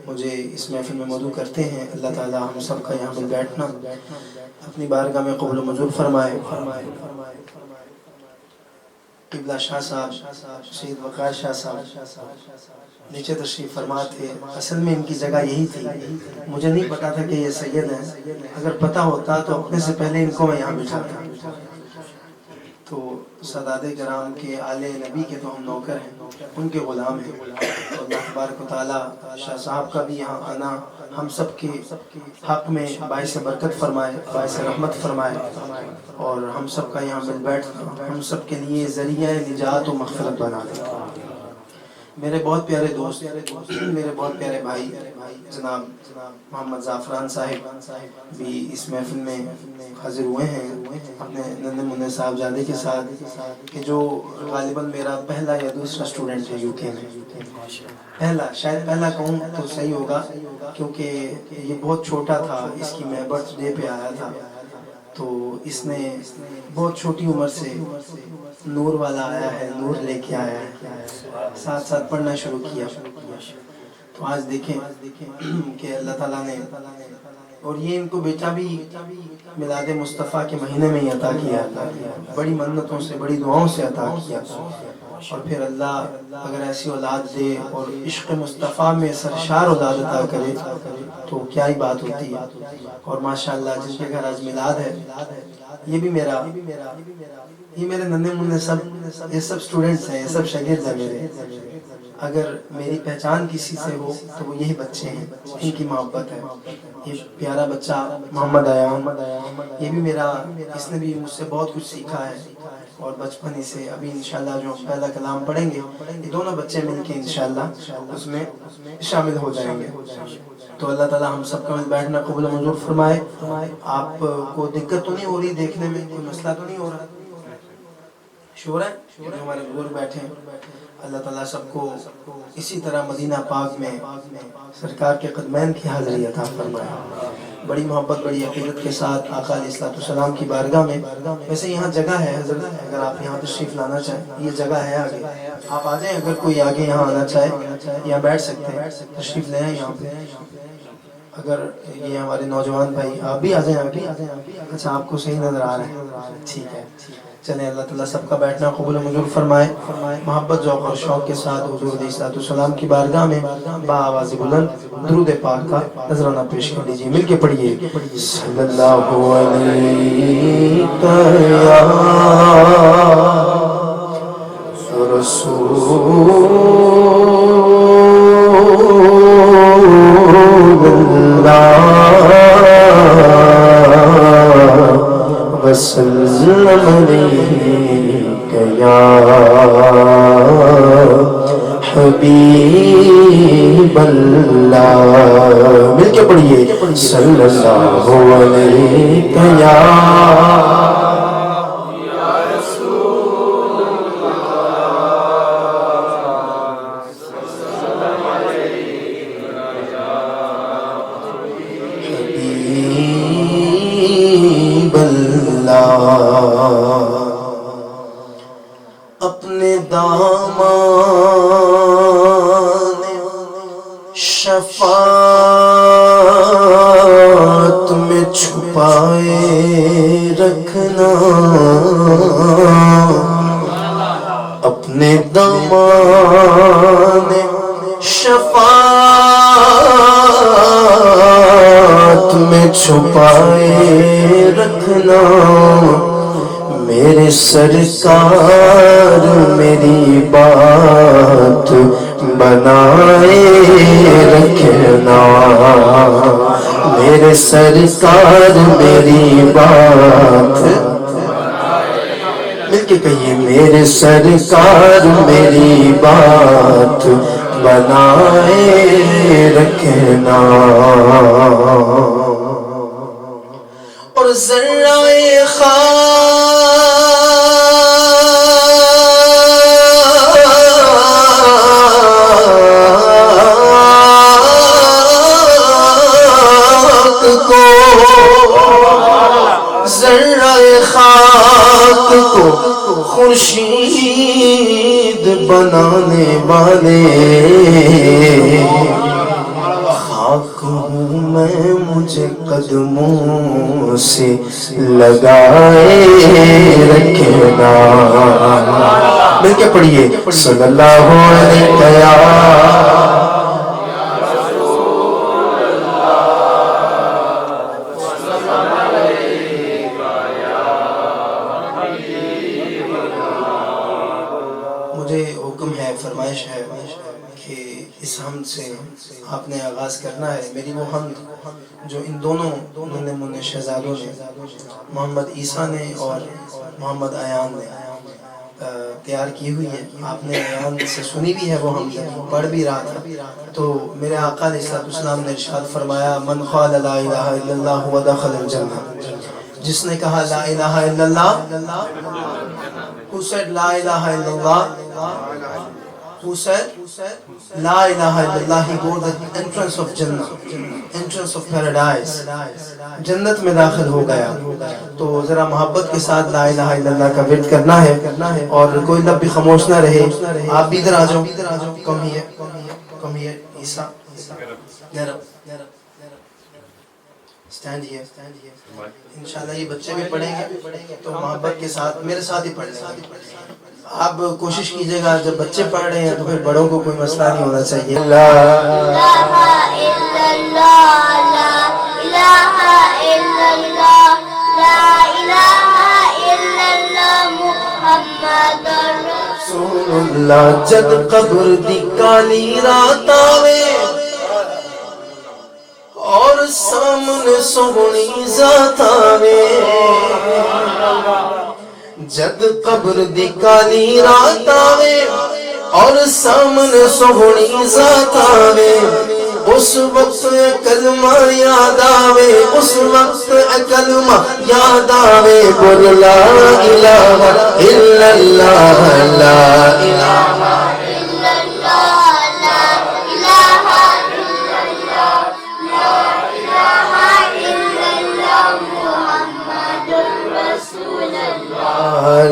E: مجھے اس محفل میں مدعو کرتے ہیں. اللہ تعالیٰ ہم سب کا یہاں پر بیٹھنا اپنی بارگاہ میں قبول و منظور فرمائے. قبلہ شاہ صاحب سید وقار شاہ صاحب نیچے تشریف فرما تھے. اصل میں ان کی جگہ یہی تھی، مجھے نہیں پتا تھا کہ یہ سید ہیں، اگر پتا ہوتا تو اپنے سے پہلے ان کو میں یہاں بٹھاتا. تو سادات کرام کے آل نبی کے تو ہم نوکر ہیں، ان کے غلام ہیں. اللہ تبارک و تعالیٰ شاہ صاحب کا بھی یہاں آنا ہم سب کے حق میں باعث برکت فرمائے، باعث رحمت فرمائے اور ہم سب کا یہاں مل بیٹھنا ہم سب کے لیے ذریعہ نجات و مغفرت بنا دے. میرے بہت پیارے دوست، میرے بہت پیارے بھائی جناب محمد زعفران صاحب بھی اس محفل میں حاضر ہوئے ہیں اپنے ننھے منھے صاحبزادے کے ساتھ، کہ جو غالباً میرا پہلا یا دوسرا اسٹوڈنٹ ہے یو کے میں. پہلا، شاید پہلا کہوں تو صحیح ہوگا کیونکہ یہ بہت چھوٹا تھا، اس کی میں برتھ ڈے پہ آیا تھا تو اس نے بہت چھوٹی عمر سے نور والا آیا ہے، نور لے کے آیا ہے، ساتھ ساتھ پڑھنا شروع کیا. تو آج دیکھیں کہ اللہ تعالیٰ نے اور یہ ان کو بیٹا بھی میلاد مصطفیٰ کے مہینے میں ہی عطا کیا تھا، بڑی منتوں سے بڑی دعاؤں سے عطا کیا تھا. اور پھر اللہ اگر ایسی اولاد دے اور عشق مصطفیٰ میں سرشار اولاد عطا کرے تو کیا ہی بات ہوتی ہے. اور ماشاءاللہ جن کے گھر آج میلاد ہے، یہ بھی یہ میرے ننھے منھے سب یہ سب سٹوڈنٹس ہیں، یہ سب شاگرد ہیں میرے. اگر میری پہچان کسی سے ہو تو وہ یہی بچے ہیں، ان کی محبت ہے. یہ پیارا بچہ محمد ایان، یہ بھی میرا، اس نے بھی مجھ سے بہت کچھ سیکھا ہے اور بچپن ہی سے. ابھی انشاءاللہ جو پہلا کلام پڑھیں گے یہ دونوں بچے مل کے انشاءاللہ اس میں شامل ہو جائیں گے. تو اللہ تعالیٰ ہم سب کا مل بیٹھنا قبول و منظور فرمائے. آپ کو دقت تو نہیں ہو رہی دیکھنے میں؟ کوئی مسئلہ تو نہیں ہو رہا؟ شور ہے جو ہمارے بزرگ بیٹھے ہیں. اللہ تعالیٰ سب کو اسی طرح مدینہ پاک میں سرکار کے قدمین کی حاضری عطا فرمائے. بڑی محبت بڑی عقیدت کے ساتھ آقا علیہ السلام کی بارگاہ میں. ویسے یہاں جگہ ہے حضرت، اگر آپ یہاں تشریف لانا چاہیں یہ جگہ ہے آگے، آپ آ جائیں. اگر کوئی آگے یہاں آنا چاہے یہاں بیٹھ سکتے ہیں، تشریف لے آئیں یہاں پہ. اگر یہ ہمارے نوجوان بھائی آپ بھی آ جائیں آگے. اچھا آپ کو صحیح نظر آ رہا ہے، ٹھیک ہے. چلیں اللہ تعالیٰ سب کا بیٹھنا قبول و منظور فرمائے. محبت ذوق اور شوق کے ساتھ حضور علیہ السلام کی بارگاہ میں با آواز بلند درود پاک کا نذرانہ پیش کر لیجیے. مل کے پڑھیے صلی اللہ علیہ وسلم علیک یا حبیب اللہ. مل کے پڑھیے صلی اللہ علیک یا اپنے دامان شفاعت میں چھپائے رکھنا. اپنے دامان شفاعت میں چھپائے رکھنا. میرے سرکار میری بات بنائے رکھنا. میرے سرکار میری بات، مل کے کہیے میرے سرکار میری بات بنائے رکھنا. اور ذرائے خاک کو خورشید بنانے والے خاک ہوں میں، مجھے قدموں سے لگائے رکھنا. مل کے پڑھیے صلی اللہ علیہ فرمائش ہے کہ اس حمد سے آپ نے آغاز کرنا ہے. میری وہ حمد جو ان دونوں منع شہزادوں نے، محمد عیسیٰ نے اور محمد ایان نے تیار کی ہوئی ہے. آپ نے ایان سے سنی بھی ہے، وہ حمد پڑھ بھی رہا تھا. تو میرے آقا علیہ السلام نے ارشاد فرمایا من قال لا الہ الا اللہ ودخل الجنہ. جس نے کہا لا الہ الا اللہ، who said لا الہ الا اللہ، who said La ilaha illallah, he got the entrance of Jannah, entrance of paradise. جنت میں داخل ہو گیا. تو ذرا محبت کے ساتھ لا الہ الا اللہ کا ورد کرنا ہے اور کوئی لب بھی خاموش نہ رہے. آپ بھی ادھر آ جاؤ. Come here, come here, Isa. Get up. Stand here. انشاءاللہ یہ بچے بھی پڑھیں گے تو محبت کے ساتھ میرے ساتھ ہی پڑھ لیں گے. آپ کوشش کیجئے گا جب بچے پڑھ رہے ہیں تو پھر بڑوں کو کوئی مسئلہ نہیں ہونا چاہیے. لا الہ الا اللہ، لا الہ الا اللہ، لا الہ الا اللہ محمد رسول اللہ. جد قبر دی کالی رات آوے اور سامنے سونی ذات آوے. جد قبر دی کالی رات آوے اور سامنے سونی ذات آوے. اس وقت کلمہ یاد آوے، اس وقت کلمہ یاد آوے، بول لا الہ الا اللہ، لا الہ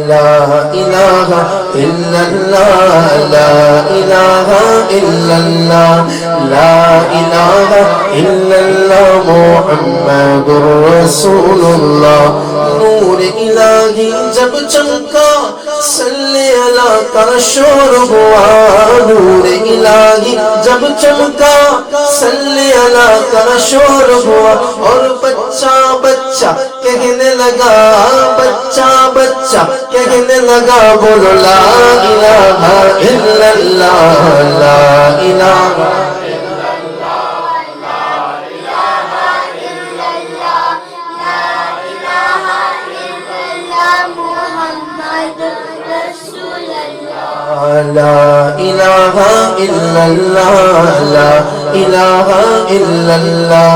E: لا الہ الا اللہ، لا الہ الا اللہ، لا الہ الا اللہ محمد رسول اللہ۔ نور الہی جب چمکا صلی اللہ کا شور ہوا، نور الہی جب چمکا صلی اللہ کا شور ہوا، اور بچہ بچہ کہنے لگا، بچہ بچہ کہنے لگا، بولو لا الہ الا اللہ، لا الہ لا الہ الا اللہ، لا الہ الا اللہ،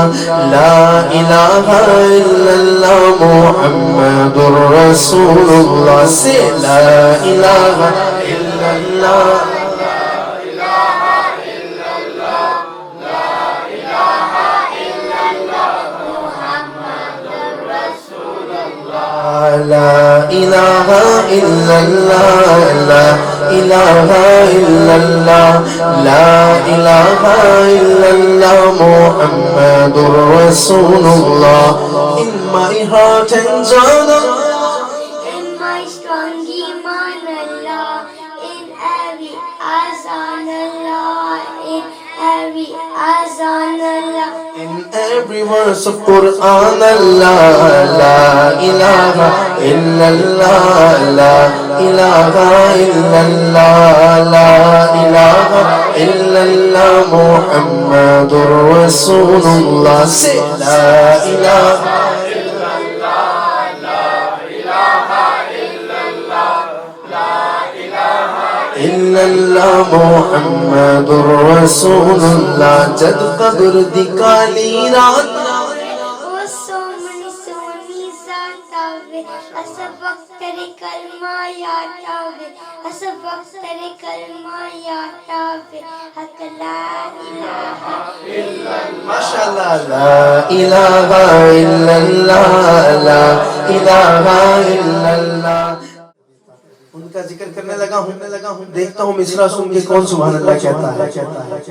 E: لا الہ الا اللہ محمد رسول اللہ، سے لا الہ الا اللہ، لا الہ الا اللہ، لا الہ الا اللہ، لا الہ الا اللہ محمد رسول اللہ۔ In my heart and jana,
D: in my strong iman Allah, in every azan Allah, in every azan Allah,
E: in every verse of Quran Allah, la ilaha illallah, la ilaha illallah, la ilaha illallah Muhammadur Rasulullah, say la ilaha illallah Muhammadur Rasulullah। جد قبر دی کالی رات
D: oh soni soni zaat aave, asa waqt tere kalma yaad aave, asa waqt tere kalma yaad aave, haq la ilaha
E: ماشاءاللہ، لا الہ الا اللہ، لا الہ الا اللہ۔ ان کا ذکر کرنے لگا ہوں، دیکھتا ہوں مصرع سن کے کون سبحان اللہ کہتا ہے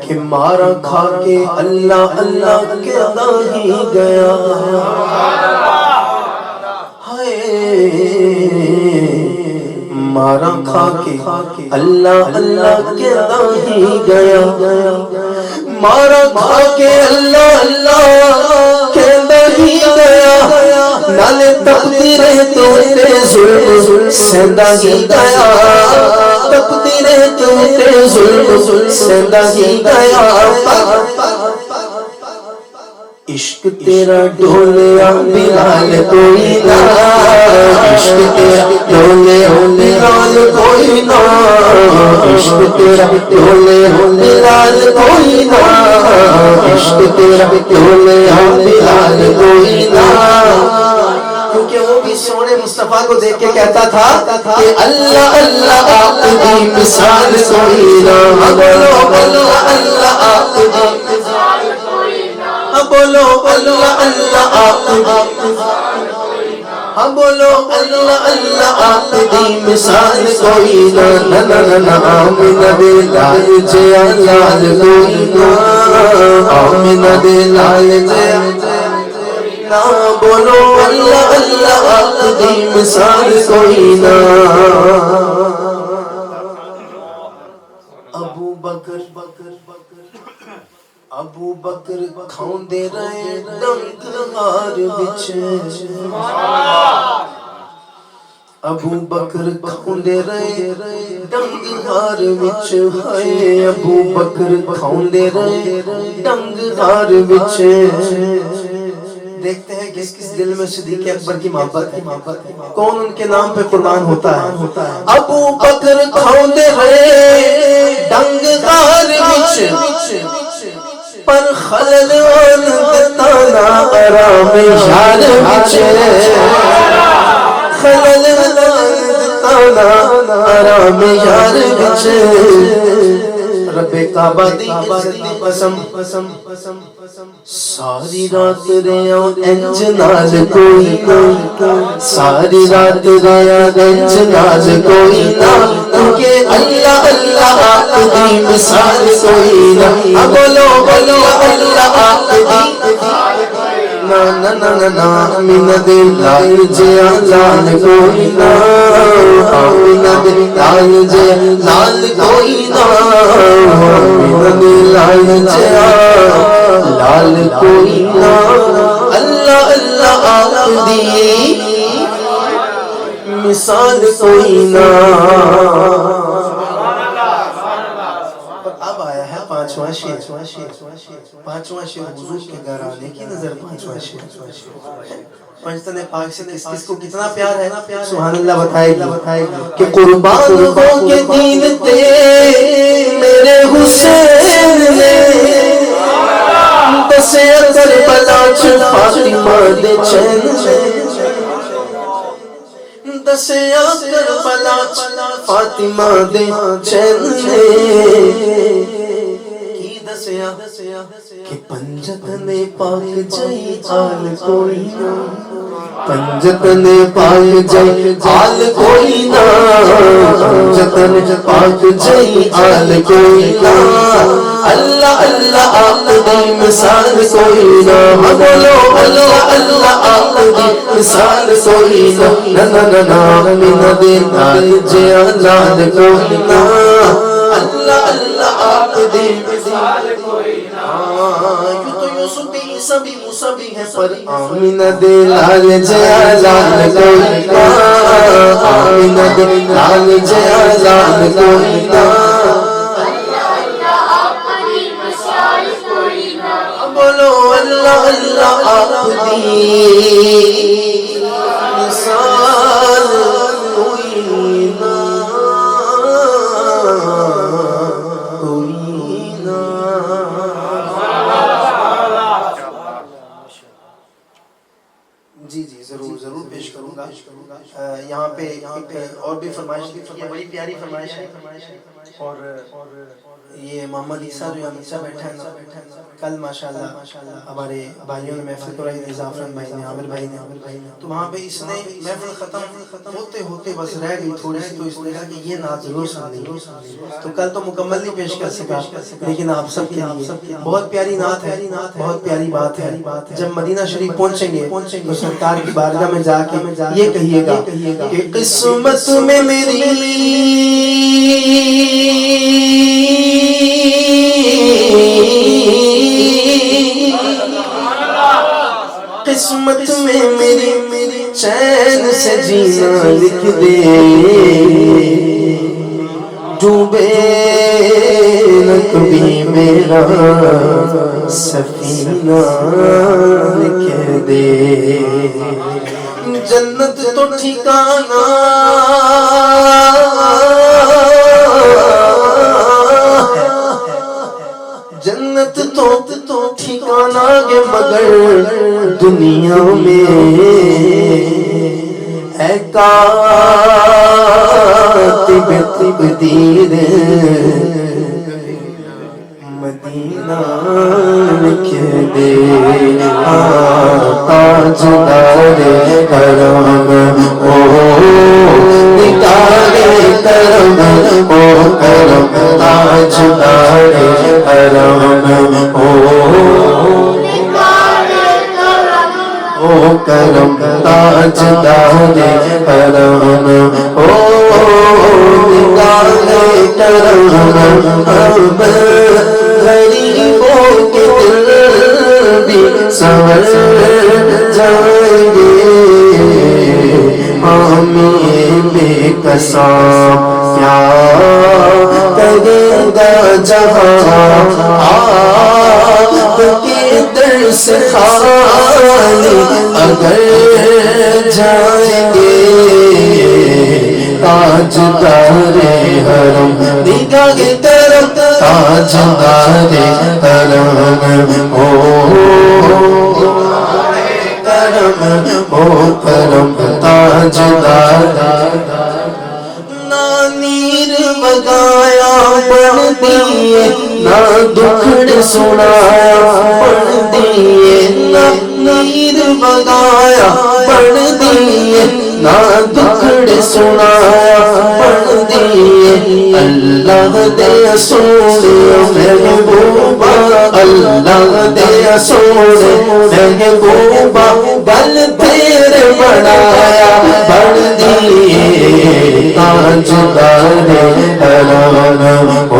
E: کہ مارا کھا کے اللہ اللہ کہتا ہی گیا، ہائے مارا کھا کے اللہ اللہ کہتا ہی گیا، مارا کھا کے اللہ اللہ کہتا ہی گیا، نالے تقدیریں تو تے ظلم سیندا ہی گیا، تقدیریں تو تے ظلم سیندا ہی گیا، عشق تیرا ڈولیا بلال کوئی نہ، عشق تیرا ڈولیا بلال کوئی نہ، عشق تیرا ڈولیا بلال کوئی نہ، عشق تیرا ڈولیا بلال کوئی نہ۔ کیونکہ وہ بھی سونے مصطفیٰ کو دیکھ کے کہتا تھا کہ اللہ اللہ آپ کی مثال کوئی نہ، بولو اللہ اللہ آپ کی مثال کوئی نہ، بولو اللہ اللہ آپ کی بولو اللہ اللہ آپ کی مثال کوئی نہ، نہ نہ نہ آمینہ دے لال جیا لال کوئی نہ، آمینہ دے لال جیا نہ، بولو اللہ اللہ آپ کی مثال کوئی نہ۔ ابو بکر ابو بکر کھاؤں دے رہے ڈنگ ہار بچھے، ابو بکر کھاؤں دے رہے ڈنگ ہار بچھے، ہائے ابو بکر کھاؤں دے رہے ڈنگ ہار بچھے۔ دیکھتے ہیں کس کس دل میں صدیق اکبر کی محبت ہے، کون ان کے نام پہ قربان ہوتا ہے۔ ابو بکر کھاؤں دے رہے ڈنگ ہار بچھے، پر خلل تانا آرام یار بچے خلل تانا آرام یار بچے رب کعبہ دی عزت دی قسم ساری رات ریا انج نال کوئی نہ ساری رات ریا انج نال کوئی نہ کہ اللہ اللہ آپ دی مثال کوئی نہ بولو بولو اللہ آپ دی نا نا نا نا من دل لال جیا لال کوئی نہ من دل لال جیا لال کوئی نہ من دل لال جیا لال کوئی نہ اللہ اللہ آپ دی مثال کوئی نہ اب آیا ہے پانچواں شعر حضور کے گھر آنے کی نظر پانچواں شعر پنجتن پاک سے کس کس کو کتنا پیار ہے سبحان اللہ بتائے گی کہ قربان ہو کے دین تے میرے حسین نے دسے کربلا چ فاطمہ دے چین دسے کربلا چ فاطمہ دے چین کی دسیا کہ پنجتن پاک جئی آل کوئی نہ پنجتن پاک جئی آل کوئی نہ پنجتن پاک جئی آل کوئی نہ اللہ اللہ آپ دی مثال کوئی نہ بولو اللہ اللہ آپ دی مثال کوئی نہ نا نا نا من دل لال جیا لال کوئی نہ اللہ اللہ آپ دی مثال کوئی نہ یوں تو یوسف بھی عیسیٰ بھی موسیٰ بھی ہے پر آمین دل لال جیا لال کوئی نہ آمین دل لال جیا لال کوئی نہ بولو اللہ اللہ آپ دی مثال کوئی نہ کوئی نہ جی جی ضرور پیش کروں گا یہاں پہ اور بھی فرمائش یہ بڑی پیاری فرمائش ہے اور یہ محمد عیسیٰ جو یہاں نیچے بیٹھا ہے کل ماشاءاللہ ہمارے بھائیوں نے محفل کرائی تھی زعفران بھائی نے عامر بھائی نے تو وہاں پہ اس نے محفل ختم ہوتے بس رہ گئی تھوڑی سی تو اس نے کہا کہ یہ نعت ضرور سننی تو کل تو مکمل نہیں پیش کر سکا لیکن آپ سب کے لیے بہت پیاری نعت ہے بہت پیاری بات ہے جب مدینہ شریف پہنچیں گے تو سرکار کی بارگاہ میں جا کے یہ کہیے گا کہ قسمت میں میری قسمت میں میری چین سے جینا لکھ دے ڈوبے نہ کبھی میرا سفینہ لکھ دے جنت تو ٹھکانا جنت تو ٹھکانا گے مگر دنیا میں اے کاتب تقدیر مدینہ لکھ دے تاجدار کرم او نگار کرم او کرم تاجدار کرم او کرم تاجدار کرم او نگار کرم غریبوں کے دل بھی سنور جائیں گے آمین بے قسم کیا کرے گا جہاں آپ کے در سے خالی اگر جائیں گے تاجدار حرم نگاہ کرم تاجدار کرم کرم تاجدار نہ نیر بگایا بن دیے نہ دکھڑ سنایا بن دیے نہ نیر بگایا بن دیے نہ دکھڑ سنایا بن دیے اللہ دے سونے محبوبہ اللہ دے سونے محبوبہ گل تیرے بنایا بن دیے تاجدار کرم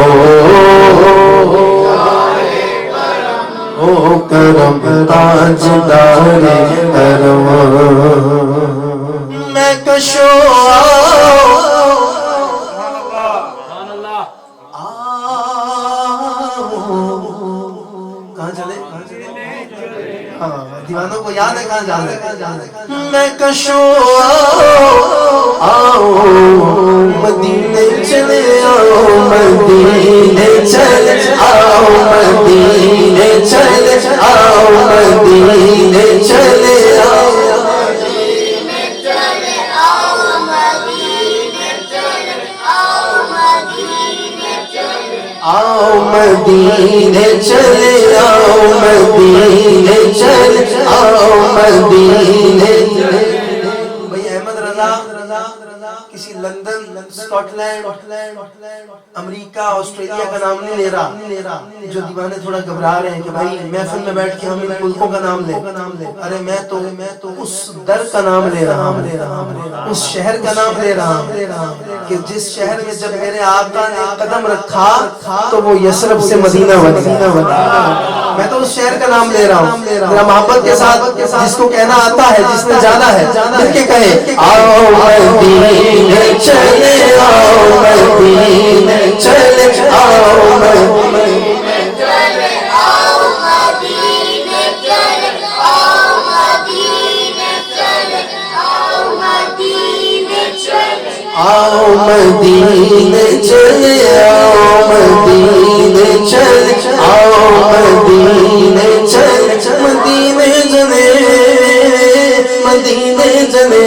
E: او کرم تاجدار کرم میں کشو کہاں چلے دیوانوں کو یاد ہے کہاں جانے میں کشو آؤ مدینے چلے آؤ مدینے چلے آؤ مدینے چلے آؤ مدینے چلے آؤ آؤ مدینے چلے آؤ مدینے چلے آؤ مدینے بھئی احمد رضا کسی لندن اسکاٹ لینڈ امریکہ آسٹریلیا کا نام نہیں لے رہا جو دیوانے تھوڑا گھبرا رہے ہیں کہ بھائی محفل میں بیٹھ کے ہم ان ملکوں کا نام لیں ارے میں تو اس در کا نام لے رہا ہوں اس شہر کا نام لے رہا ہوں کہ جس شہر میں جب میرے آقا نے قدم رکھا تو وہ یثرب سے مدینہ بنا میں تو اس شہر کا نام لے رہا ہوں میرا محبت کے ساتھ جس کو کہنا آتا ہے جس نے جانا ہے مل کے کہے آؤ مدینے چلے آؤ مدینے چلے آؤ مدینے چلے آؤ مدینے چلے آؤ مدینے چلے آؤ مدینے چلے آؤ مدینے چلے آؤ مدینے چلے آؤ مدینے چلے مدینے چلے مدینے چلے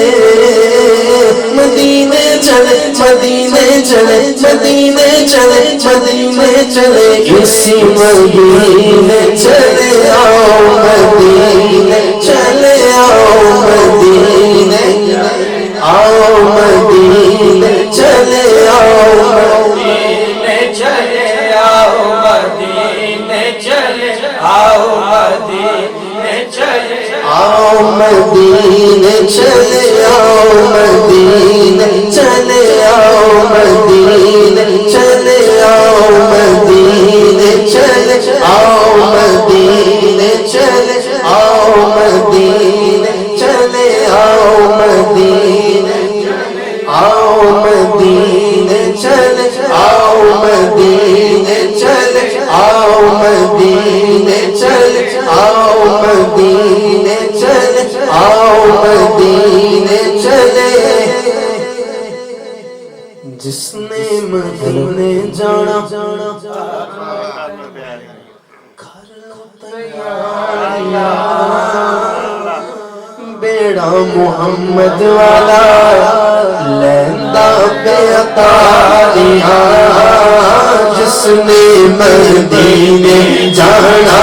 E: مدینے چلے مدینے چلے مدینے چلے مدینے چلے اسی مدینے چلے آؤ مدینے چلے آؤ مدینے آؤ مدینے چلے آؤ مدینے چلے آؤ مدینے چلے آؤ مدینے چلے آؤ مدینے چلے آؤ مدینے چلے آؤ مدینے چلے آؤ مدینے چلے آؤ مدینے چلے آؤ مدینے چلے آؤ مدینے آؤ مدینے چلے آؤ مدینے چلے آؤ مدینے چلے آؤ مدینے چلے آؤ مدینے چلے جس نے مدینے جانا کر لو تیاریاں بیڑا محمد والا لیندہ بے عطاریاں جس نے مدینے جانا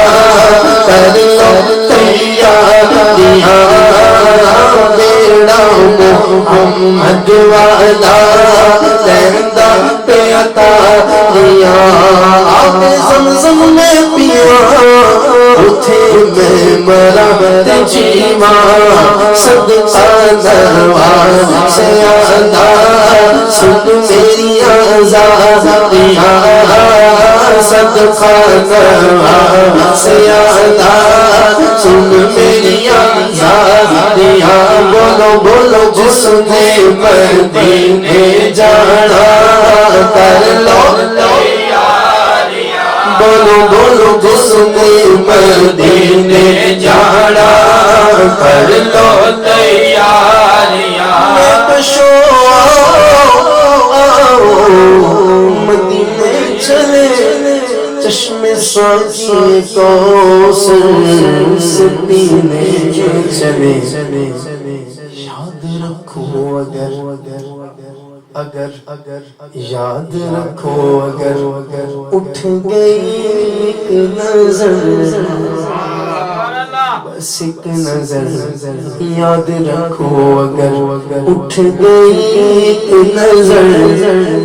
E: کر لو تیاریاں بیڑا محمد والا لیندہ بے عطاریاں آب زمزم میں پیوا اٹھے میں مرا جیواں صدقہ درواز سے آدھا سن میری آزادیاں صدقہ درواز سے آدھا سن میری آزادیاں بولو بولو جس نے مدینے جانا کر لو بولو بولو جس نے مدینے جانا کر لو تیاریاں میں کشو آؤ مدینے چلے چشم ساقی کوثر سے پینے چلے یاد رکھو اگر یاد رکھو اگر اٹھ گئی ایک نظر بس ایک نظر یاد رکھو اگر اٹھ گئی ایک نظر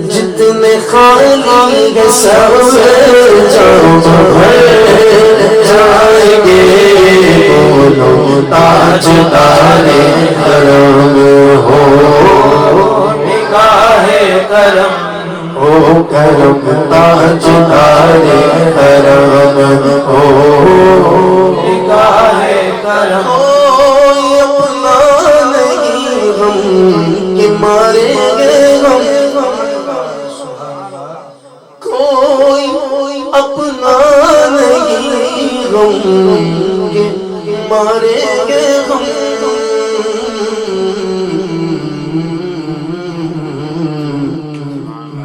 E: جتنے خالی کے سب جائیں گے بولو تاجدار حرم ہو نگاہ کرم ہو کرم تاجدار حرم ہو نگاہ کرم کوئی اپنا نہیں غم کے مارے گے کوئی اپنا نہیں غم کے مارے گے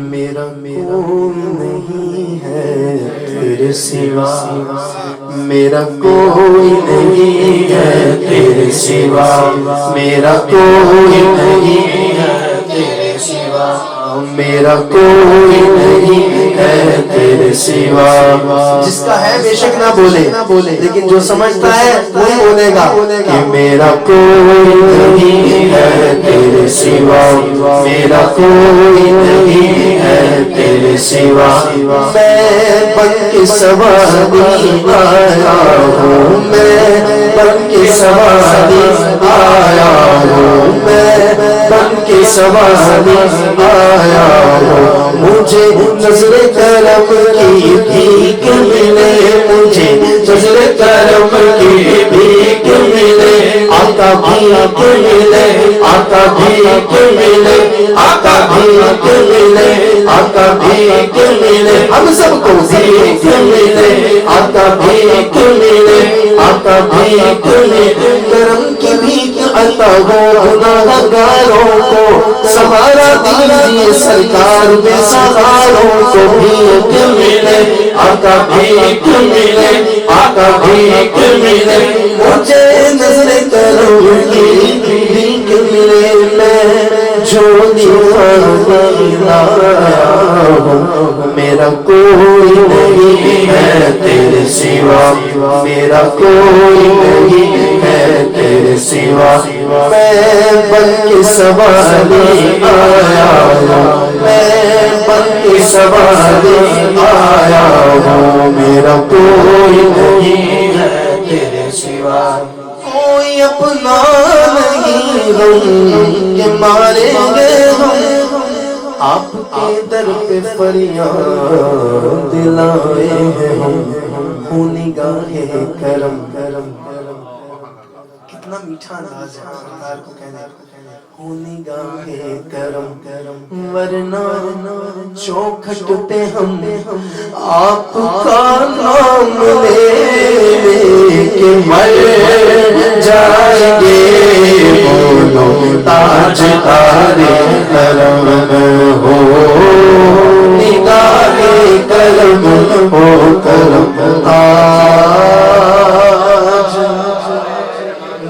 E: میرا کوئی نہیں ہے تیرے سوا میرا کوئی نہیں ہے تیرے سوا میرا کوئی نہیں ہے تیرے سوا میرا کوئی نہیں ہے تیرے سوا جس کا ہے بے شک نہ بولے لیکن جو سمجھتا ہے وہی بولے گا کہ میرا کوئی نہیں ہے تیرے سوا میرا کوئی نہیں ہے تیرے سوا میں بن کے سواری آیا ہوں میں بن کے سواری آیا ہوں میں بن کے سواری آیا ہوں مجھے نظر کرم کی بھیک ملے مجھے نظر کرم کی بھیک ملے آقا بھیک ملے آقا بھیک ملے آقا بھیک ملے آقا بھیک ملے ہم سب کو بھیک ملے آقا بھیک ملے آقا بھیک ملے کرم کی بھیک عطا ہو گناہگاروں کو سہارا دیجیے سرکار بے سہاروں کو بھیک ملے آقا بھیک ملے آقا بھیک ملے مجھے نظر کرم کی بھیک ملے میں جھولی لایا ہوں میرا کوئی نہیں ہے تیرے سوا میرا کوئی نہیں ہے تیرے سوا میں بن کے سواری آیا ہوں میں بن کے سواری آیا ہوں میرا کوئی نہیں ہے تیرے سوا کوئی اپنا نہیں غم کے مارے گے ہم آپ کے در پہ فریاد دلائے ہیں ہم نگاہ کرم کتنا میٹھا انداز ہے سرکار کو کہنے نگاہ کرم ورنہ چوکھٹ پہ ہم آپ کا نام لے کے مر جائیں گے بولو تاجدار حرم ہو نگاہ کرم ہو کرم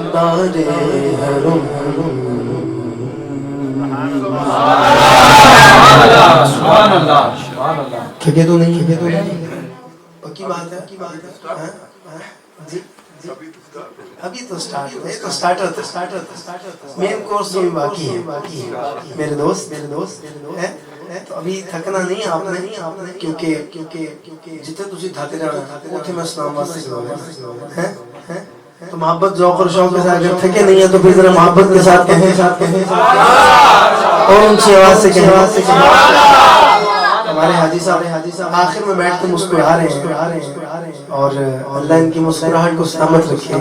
E: تاجدار حرم تھکے تو نہیں پکی بات ہے جی ابھی تو سٹارٹر مین کورس تو باقی ہے میرے دوست تو ابھی تھکنا نہیں آپ نے کیونکہ جتنے تسی تھک جانا اتنے میں سلام واسطے تو محبت ذوق اور شوق کے ساتھ اگر تھکے نہیں ہیں تو پھر ذرا محبت کے ساتھ کہیں اور اونچی آواز سے کہیں ہمارے حاجی صاحب آخر میں بیٹھ کے مسکرا رہے ہیں اور اللہ ان کی مسکراہٹ کو سلامت رکھے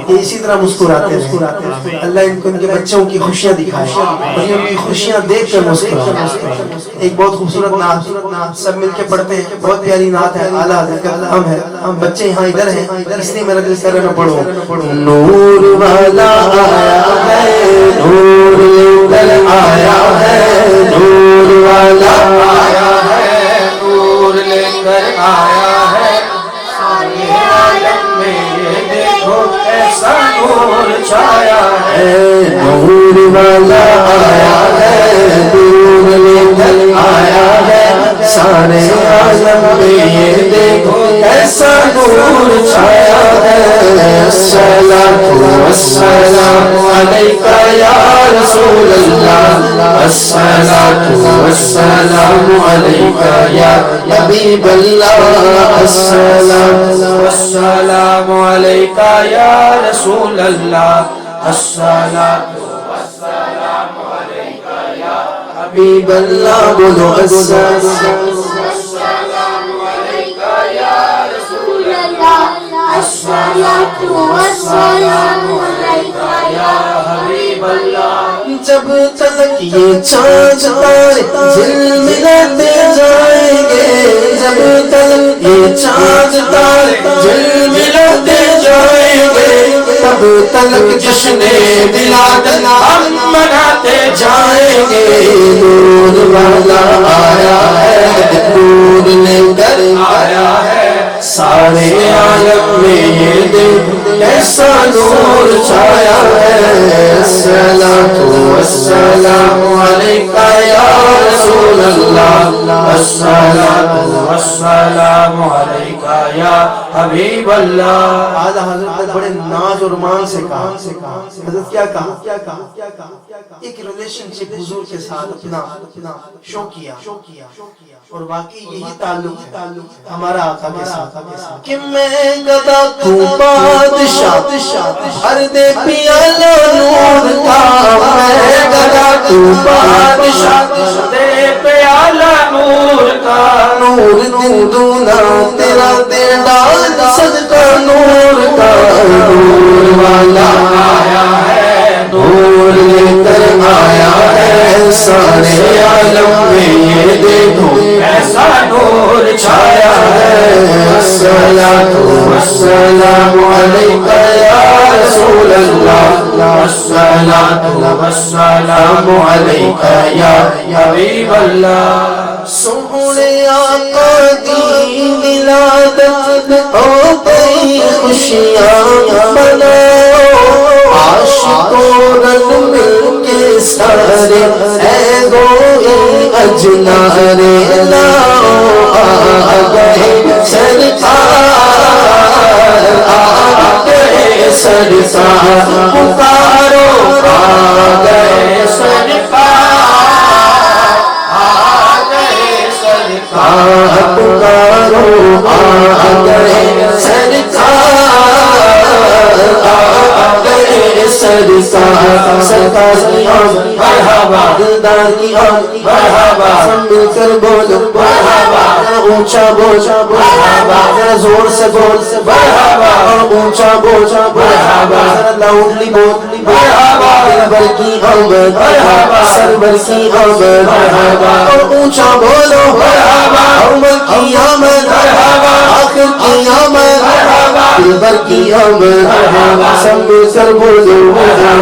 E: یہ اسی طرح مسکراتے رہے اللہ ان کو ان کے بچوں کی خوشیاں دکھائے اور یہ ان کی خوشیاں دیکھ کر مسکرائے ایک بہت خوبصورت نعت سب مل کے پڑھتے ہیں بہت پیاری نعت ہے اعلیٰ حضرت کا کلام ہے بچے یہاں ادھر ہیں اس لیے میرا دل کر رہا ہے پڑھو نور والا آیا ہے نور لے کر آیا ہے نور والا آیا ہے نور لے کر آیا ہے
B: نور چھایا ہے
E: نور والا آیا ہے نور لے کر آیا ہے سارے عالم میں یہ دیکھو کیسا نور چھایا ہے الصلاۃ والسلام علیکہ یا رسول اللہ الصلاۃ والسلام علیکہ یا حبیب اللہ الصلاۃ
B: والسلام علیکہ یا رسول اللہ الصلاۃ
E: حبیب اللہ بولو الصلاۃ جب تلک یہ چاند تارے جھلملاتے جائیں گے جب تلک یہ چاند تارے جھلملاتے جائیں گے تب تلک جشن ولادت ہم مناتے جائیں گے نور والا آیا ہے نور لے کر آیا ہے سارے عالم میں یہ دیکھو کیسا نور چھایا ہے الصلاۃ والسلام علیکہ یا رسول اللہ الصلاۃ
B: والسلام علیکہ یا حبیب اللہ
E: اعلیٰ حضرت نے بڑے ناز اور مان سے کہا حضرت کیا کہا ایک ریلیشن شپ حضور کے ساتھ اپنا شو کیا اور واقعی یہی تعلق ہے ہمارا آقا کے ساتھ کہ میں گدا تو بادشاہ ہر دے پیالہ نور کا میں گدا تو بادشاہ
B: دے پیالہ نور کا
E: نور دن دونا تیرا دے ڈال صدقہ نور کا نور والا آیا ہے نور لے کر آیا ہے سارے عالم میں یہ دیکھو
B: ایسا نور چھایا ہے
E: الصلاۃ والسلام علیکہ یا رسول اللہ الصلاۃ والسلام علیکہ یا حبیب اللہ سونے آقا دی ولادت ہو گئی خوشیاں مناؤ عاشقوں رنگ مل کے سارے اے گوئی اجنارے لاؤ آ گئے سرکار آ گئے سرکار پکارو آ گئے سرکار آ گئے سرکار پکارو آ گئے سرکار آ گئے سرکار سرکار کی آمد مرحبا دلدار کی آمد مرحبا سب مل کر بولو مرحبا اونچا بول مرحبا ذرا زور سے بول مرحبا اونچا بول مرحبا ذرا لاؤڈلی بول مرحبا دلبر کی آمد مرحبا سرور کی آمد مرحبا اور اونچا بولو مرحبا اول کی آمد مرحبا آخر کی آمد مرحبا دلبر کی آمد مرحبا سب مل کر بولو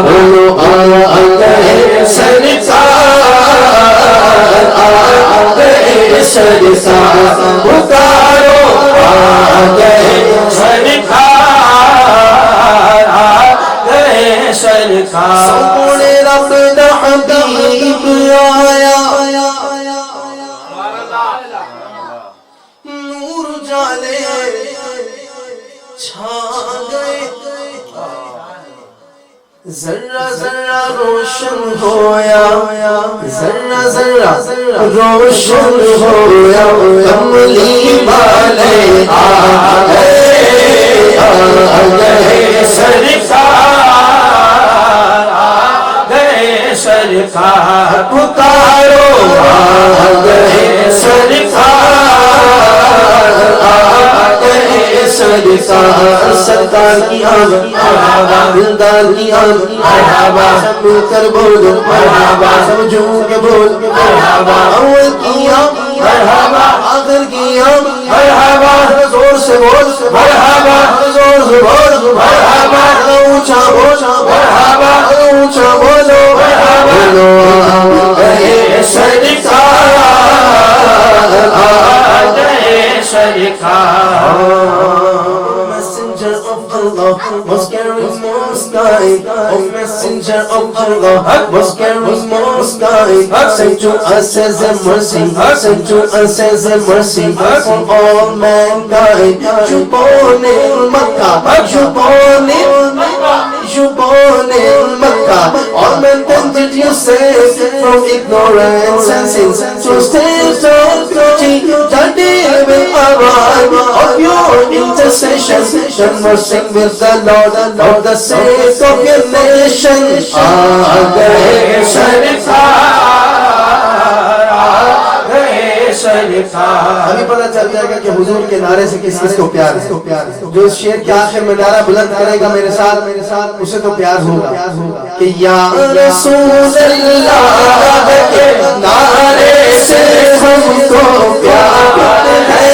E: بولو آیا گئے سرکار آ گئے سرکار پکارو آ گئے
B: سرکار آ گئے سرکار
E: سونے رب دا حبیب آیا نور جالے چھا گئے ذرہ ذرہ روشن ہویا ذرہ ذرہ روشن ہویا کملی والے آ گئے
B: سرکار آ گئے سرکار پکارو آ گئے سرکار آ گئے سرکار سرکار کی آمد مرحبا دلدار کی آمد مرحبا سب مل کر بولو مرحبا سب جھوم کے بول مرحبا اول کی آمد مرحبا آخر کی آمد مرحبا زور سے بول مرحبا زور سے بول مرحبا اونچا بول مرحبا اونچا بولو مرحبا سرکار آ گئے سرکار Messenger of Allah, most caring, most kind, O Messenger of Allah, most caring, most kind, send to us as a mercy, send to us as a mercy for all mankind. You born in Makkah, you born in Makkah, all mankind did you save from ignorance and sins to state of beauty. The day will arrive of your intercession, then we'll sing with the Lord of the sake of your nation. ابھی پتہ چل جائے گا کہ حضور کے نعرے سے کس کس کو پیار ہے. جو اس شعر کے آخر میں نعرہ بلند کرے گا میرے ساتھ اسے تو پیار ہوگا کہ یا رسول اللہ کے نعرے سے ہم کو پیار ہے.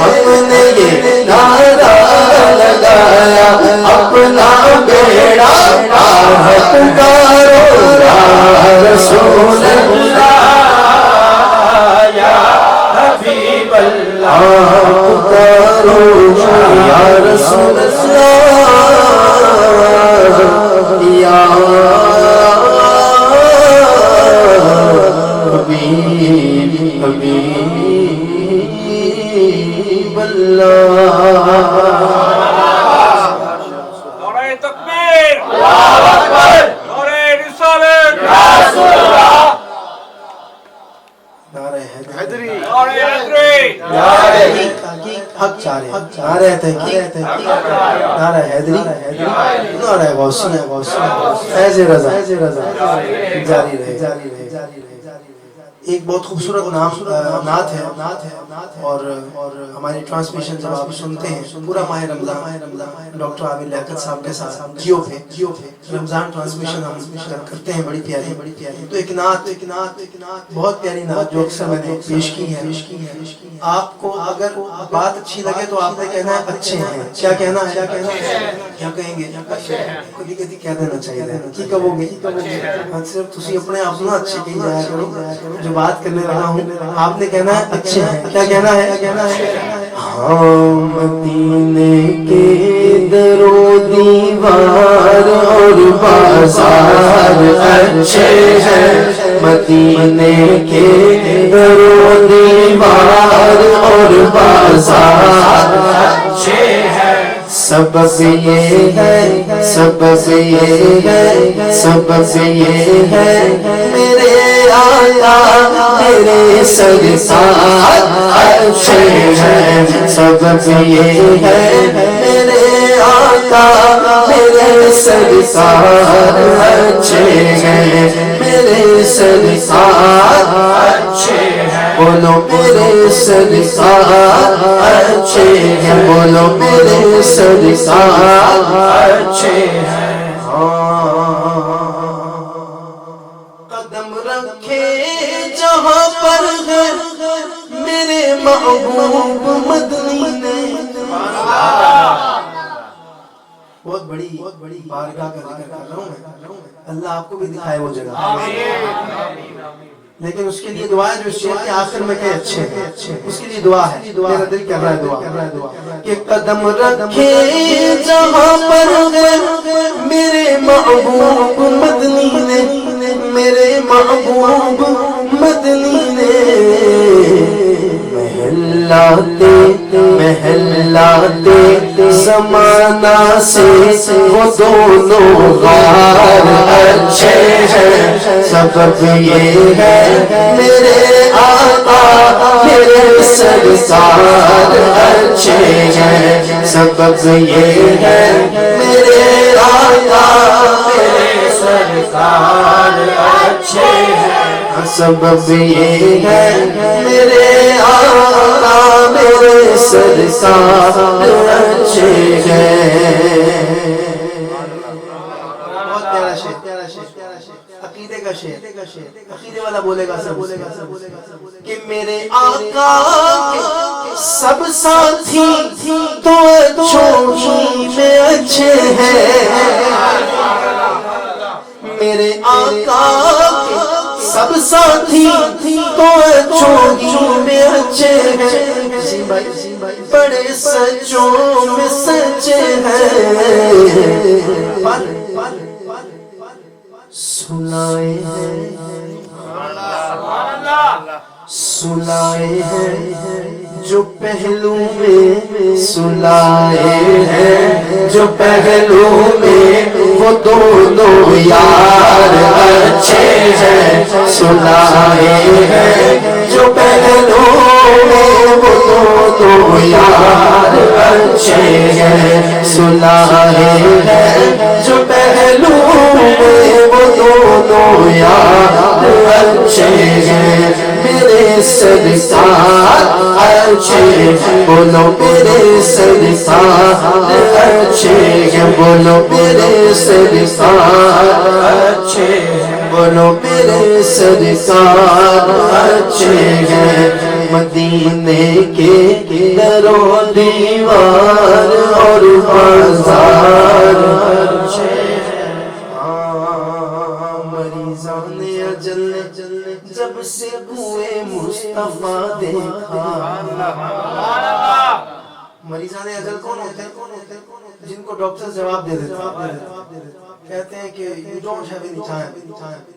B: ہم نے یہ نعرہ لگایا اپنا بیڑا پار پکارو یا رسول اللہ پکارو یا رسول اللہ یا حبیب اللہ.
F: نعرہ تکبیر، اللہ اکبر، نعرہ رسالت، رسول اللہ،
E: نعرہ حیدری،
F: نعرہ حیدری،
E: حق چارے، نعرہ تحقیق، نعرہ حیدری، نعرہ غوثیہ، فیض رضا جاری رہے. ایک بہت خوبصورت نعت ہے اور ہماری ٹرانسمیشن جب آپ سنتے ہیں پورا ماہ رمضان ڈاکٹر عامر لیاقت صاحب کے ساتھ جیو پہ رمضان ٹرانسمیشن ہم کرتے ہیں بڑی پیاری. تو ایک نعت بہت پیاری نعت جو اکثر میں نے پیش کی ہے. آپ کو اگر بات اچھی لگے تو آپ نے کہنا ہے اچھے ہیں. کیا کہنا ہے؟ کیا کہیں گے؟ کبھی کبھی کہہ دینا چاہیے کی کہو گے صرف تسی اپنے آپ نہ اچھے کہیں جایا کرو. جو بات کرنے لگا ہوں آپ نے کہنا ہے اچھے ہیں. کیا کہنا ہے؟
B: ہاں مدینے کے در و دیوار اور بازار اچھے ہیں. مدینے کے در و دیوار اور بازار اچھے ہیں. سبب یہ ہے، سبب یہ ہے، سبب یہ ہے میرے آقا میرے سرکار اچھے ہیں. سبب یہ ہے میرے آقا میرے سرکار اچھے ہیں. میرے سرکار اچھے ہیں. بولو میرے سرکار اچھے ہیں. بولو میرے سرکار اچھے ہیں. قدم رکھے جہاں پر ہے میرے محبوب مدنی نے.
E: بہت بڑی بارگاہ کا ذکر کر رہا ہوں میں. اللہ آپ کو بھی دکھائے وہ جگہ. لیکن اس کے لیے دعا ہے جو شعر کے آخر میں کہ اچھے ہیں. اس کے لیے دعا ہے. میرا دل کر رہا ہے دعا
B: کہ قدم رکھے جہاں پر ہے میرے محبوب مدنی نے. میرے محبوب مدنی نے. محلاتے زمانہ سے وہ دونوں غار اچھے ہیں. سبب یہ ہے میرے آقا میرے سرکار اچھے ہیں. سبب یہ ہے میرے آقا میرے سرکار اچھے ہیں. سبب یہ ہے میرے آقا میرے سرکار اچھے ہیں.
E: بہت پیارا شعر. عقیدے کا شعر. عقیدے والا بولے گا سب کہ میرے آقا کے سب ساتھی تو اچھوں میں اچھے ہیں. میرے آقا کے سب ساتھی تو اچھوں میں اچھے ہیں.
B: بڑے سچوں میں سچے ہیں، سنائے ہیں سلائے ہیں جو پہلو میں، سلائے ہیں جو پہلو میں، وہ دونوں یار اچھے ہیں، سلائے ہیں جو پہلو میں، وہ دونوں یار اچھے ہیں، سلائے ہیں جو پہلو میں، وہ دونوں یار اچھے ہیں، میرے سرکار اچھے ہیں، بولو میرے سرکار اچھے ہیں، بولو میرے سرکار اچھے ہیں، بولو میرے سرکار اچھے ہیں، مدینے کے در و دیوار اور بازار اچھے ہیں، مریضان اجل جب سے کوئے مصطفیٰ دیکھا، مریضان اجل کون ہوتے ہیں؟ جن کو ڈاکٹر جواب دے دیتے ہیں، کہتے ہیں کہ you don't have any time,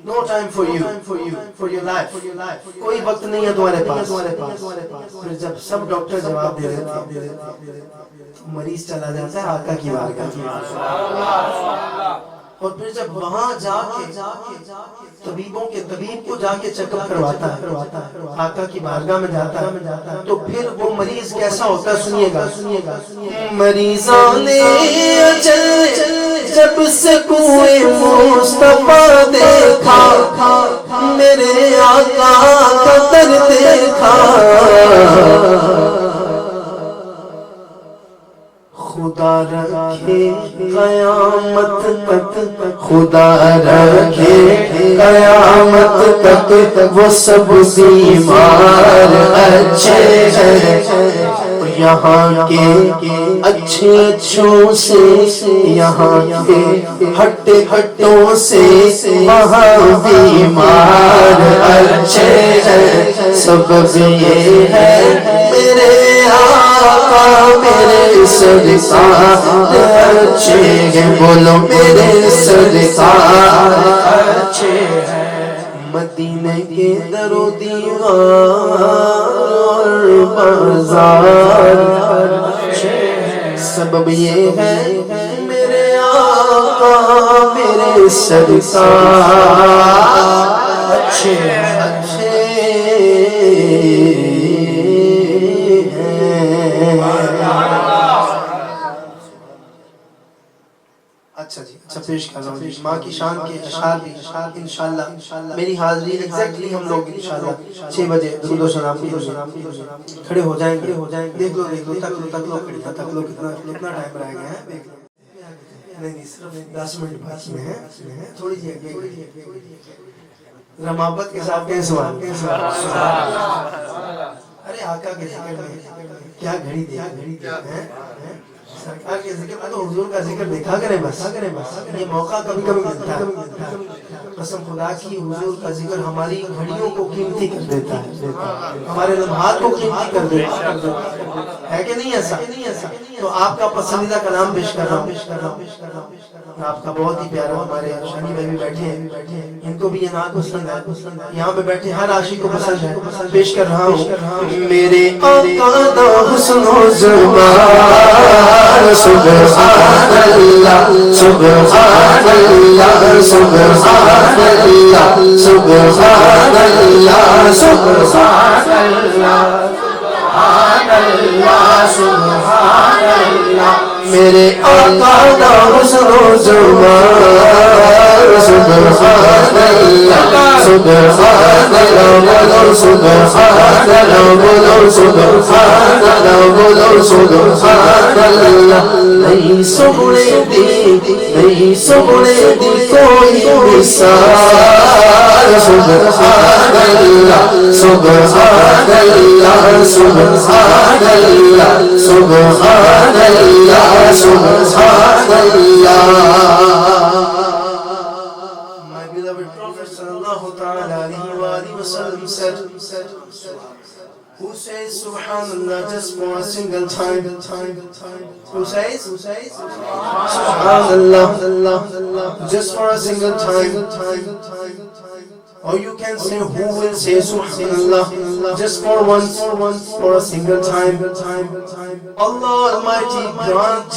B: no time for you, for your life، کوئی وقت نہیں ہے تمہارے پاس۔ پھر جب سب ڈاکٹر جواب دے دیتے ہیں، مریض چلا جاتا ہے آقا کی بارگاہ، اور پھر جب وہاں جا کے طبیبوں کے طبیب کو جا کے چیک اپ کرواتا ہے، آقا کی بارگاہ میں جاتا ہے، تو پھر وہ مریض کیسا ہوتا ہے سنیے گا، مریضان اجل جب سے کوئے مصطفیٰ دیکھا، میرے آقا کا در دیکھا، خدا رکھے قیامت تک، خدا رکھے قیامت تک، وہ سب بیمار اچھے ہیں، یہاں کے اچھے اچھوں سے، یہاں کے ہٹے ہٹوں سے، وہاں بیمار اچھے ہیں، سبب یہ ہے میرے آقا میرے سرکار اچھے ہیں، بولو میرے سرکار اچھے ہیں، مدینے کے در و دیوار بازار اچھے ہیں، سبب یہ ہے میرے آقا میرے سرکار اچھے اچھے اچھا جی، اچھا پیش کر رہا ہوں جی، ماں کی شان کے اشعار بھی انشاءاللہ میری حاضری ایگزیکٹلی ہم لوگ انشاءاللہ 6 بجے درود و سلام کھڑے ہو جائیں گے، دیکھ لو تک لو کتنا ٹائم رہ گیا ہے، نہیں صرف 10 منٹ باقی میں ہے، تھوڑی سی رمابت کے ساتھ کہیں سوال، ارے آقا کے ذکر میں کیا گھڑی دیا ہے، سرکار کے ذکر میں تو حضور کا ذکر دیکھا کریں بس، یہ موقع کبھی کبھی ملتا ہے، قسم خدا کی حضور کا ذکر ہماری گھڑیوں کو قیمتی کر دیتا ہے، ہمارے لمحات کو قیمتی کر دیتا ہے کہ نہیں ایسا؟ تو آپ کا پسندیدہ کلام پیش کر رہا ہوں، آپ کا بہت ہی پیارا، ہمارے شانی بھائی بھی بیٹھے ہیں، ان کو بھی یہ نعت پسند ہے، یہاں پہ بیٹھے ہر عاشق کو پسند ہے، پیش کر رہا ہوں، میرے آقا دا حسن و جمال، سبحان اللہ سبحان اللہ سبحان اللہ سبحان اللہ سبحان اللہ سبحان اللہ، میرے آقا دا حسن و جمال، سبحان اللہ سبحان اللہ بولو سبحان اللہ بولو سبحان اللہ بولو سبحان اللہ، نہیں سنے دی کوئی مثال، سبحان اللہ سبحان اللہ سبحان اللہ سبحان اللہ سبحان اللہ۔ My beloved Prophet sallallahu ta'ala alayhi wa alihi wa sallam said, who says Subhan Subhanallah just for a single time? Who says? Subhanallah just for a single time. Or you can say, who will say Subhanallah just for once, for a single time? Allah Almighty grant